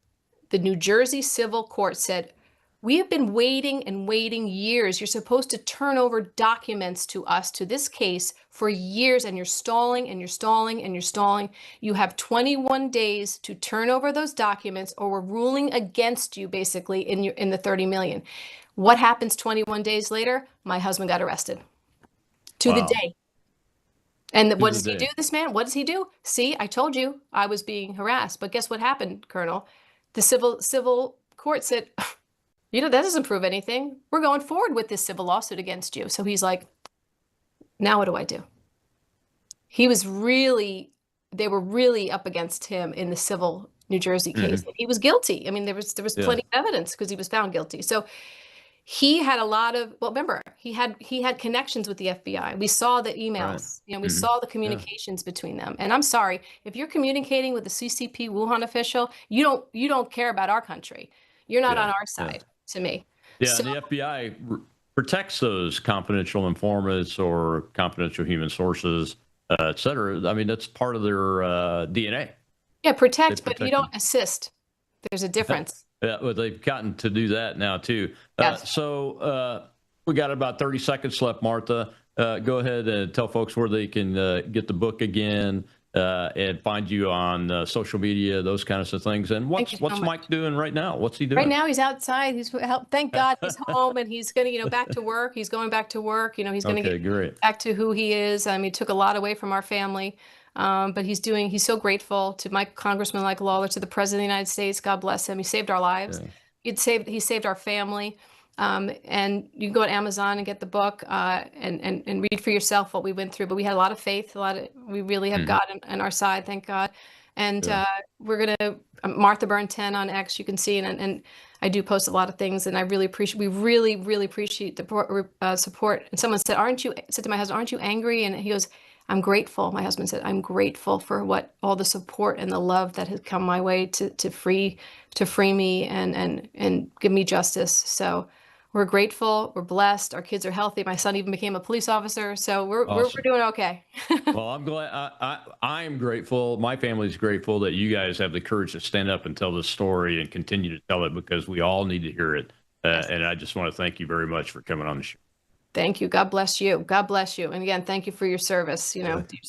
the New Jersey Civil Court said, "We have been waiting and waiting years. You're supposed to turn over documents to us, to this case, for years, and you're stalling and you're stalling and you're stalling. You have 21 days to turn over those documents, or we're ruling against you, basically, in the 30 million." What happens 21 days later? My husband got arrested. To the day. And what does he do, this man? What does he do? See, I told you I was being harassed. But guess what happened, Colonel? The civil court said, that doesn't prove anything. We're going forward with this civil lawsuit against you. So he's like, now what do I do? They were really up against him in the civil New Jersey case. He was guilty. I mean, there was plenty of evidence because he was found guilty. So he had a lot of, remember, he had connections with the FBI. We saw the emails, we saw the communications between them. And I'm sorry, if you're communicating with the CCP Wuhan official, you don't care about our country. You're not on our side, to me. Yeah, so, and the FBI protects those confidential informants or confidential human sources, et cetera. I mean, that's part of their DNA. Yeah, protect, but you don't assist. There's a difference. Yeah, well, they've gotten to do that now, too. Yes. So we got about 30 seconds left, Martha. Go ahead and tell folks where they can get the book again and find you on social media, those kinds of things. And what's Mike doing right now? What's he doing? Right now, he's outside. Thank God he's home, and he's going to, back to work. He's going back to work. He's going to get back to who he is. I mean, he took a lot away from our family. But he's so grateful to my Congressman Mike Lawler, to the President of the United States. God bless him. He saved our lives. Yeah. He saved our family. And you can go on Amazon and get the book and read for yourself what we went through. But we had a lot of faith. We really have God on our side, thank God. And we're going to Martha Byrne 10 on X. You can see, and I do post a lot of things, and I really appreciate. We really, really appreciate the support. And someone said to my husband, "Aren't you angry?" And he goes, "I'm grateful." My husband said, "I'm grateful for all the support and the love that has come my way to free me and give me justice." So we're grateful. We're blessed. Our kids are healthy. My son even became a police officer. So we're doing okay. Well, I'm glad. I am grateful. My family's grateful that you guys have the courage to stand up and tell this story and continue to tell it, because we all need to hear it. And I just want to thank you very much for coming on the show. Thank you. God bless you. God bless you. And again, thank you for your service.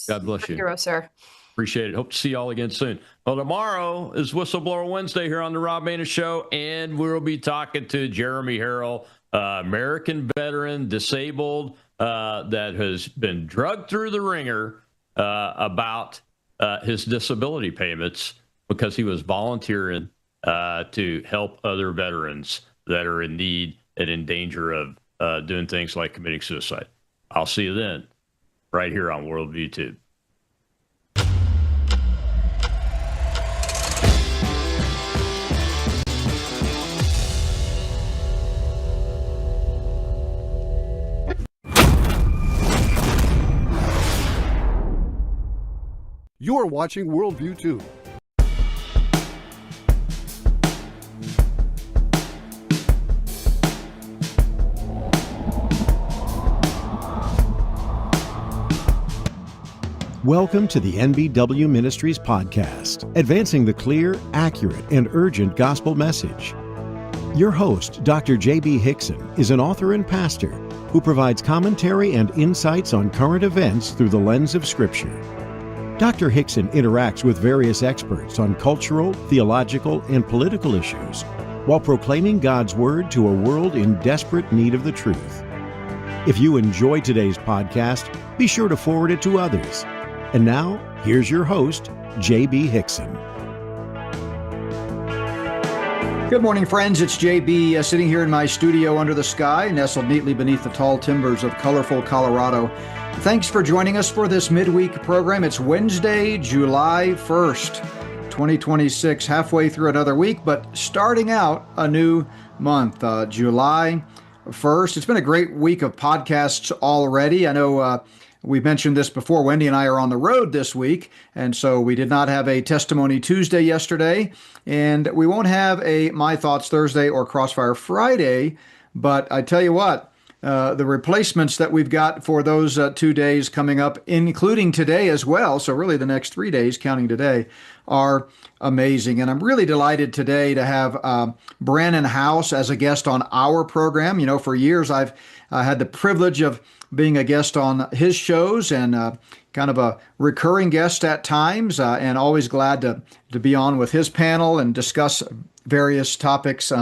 God bless you. Hero, sir. Appreciate it. Hope to see you all again soon. Well, tomorrow is Whistleblower Wednesday here on the Rob Maness Show, and we'll be talking to Jeremy Harrell, American veteran, disabled, that has been drugged through the ringer about his disability payments because he was volunteering to help other veterans that are in need and in danger of doing things like committing suicide. I'll see you then, right here on Worldview Tube. You're watching Worldview Tube. Welcome to the NBW Ministries podcast, advancing the clear, accurate, and urgent gospel message. Your host, Dr. J.B. Hickson, is an author and pastor who provides commentary and insights on current events through the lens of Scripture. Dr. Hickson interacts with various experts on cultural, theological, and political issues while proclaiming God's Word to a world in desperate need of the truth. If you enjoy today's podcast, be sure to forward it to others. And now, here's your host, J.B. Hickson. Good morning, friends. It's J.B. Sitting here in my studio under the sky, nestled neatly beneath the tall timbers of colorful Colorado. Thanks for joining us for this midweek program. It's Wednesday, July 1st, 2026, halfway through another week, but starting out a new month, July 1st. It's been a great week of podcasts already. I know we mentioned this before. Wendy and I are on the road this week, and so we did not have a Testimony Tuesday yesterday, and we won't have a My Thoughts Thursday or Crossfire Friday, but I tell you what, the replacements that we've got for those 2 days coming up, including today as well, so really the next 3 days, counting today, are amazing. And I'm really delighted today to have Brannon Howse as a guest on our program. You know, for years I've had the privilege of being a guest on his shows and kind of a recurring guest at times, and always glad to be on with his panel and discuss various topics.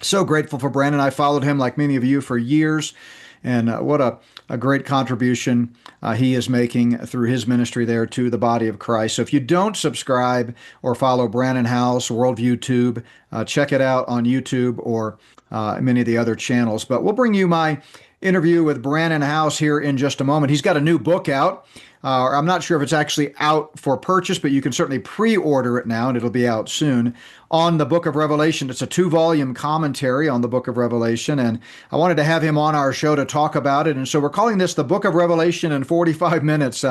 So grateful for Brannon. I followed him like many of you for years, and what a great contribution he is making through his ministry there to the body of Christ. So if you don't subscribe or follow Brannon Howse, Worldview Tube, check it out on YouTube or many of the other channels. But we'll bring you my interview with Brannon Howse here in just a moment. He's got a new book out. I'm not sure if it's actually out for purchase, but you can certainly pre-order it now, and it'll be out soon, on the Book of Revelation. It's a 2-volume commentary on the Book of Revelation, and I wanted to have him on our show to talk about it. And so we're calling this the Book of Revelation in 45 minutes.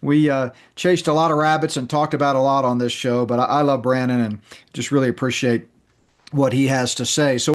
We chased a lot of rabbits and talked about a lot on this show, but I love Brannon and just really appreciate what he has to say. So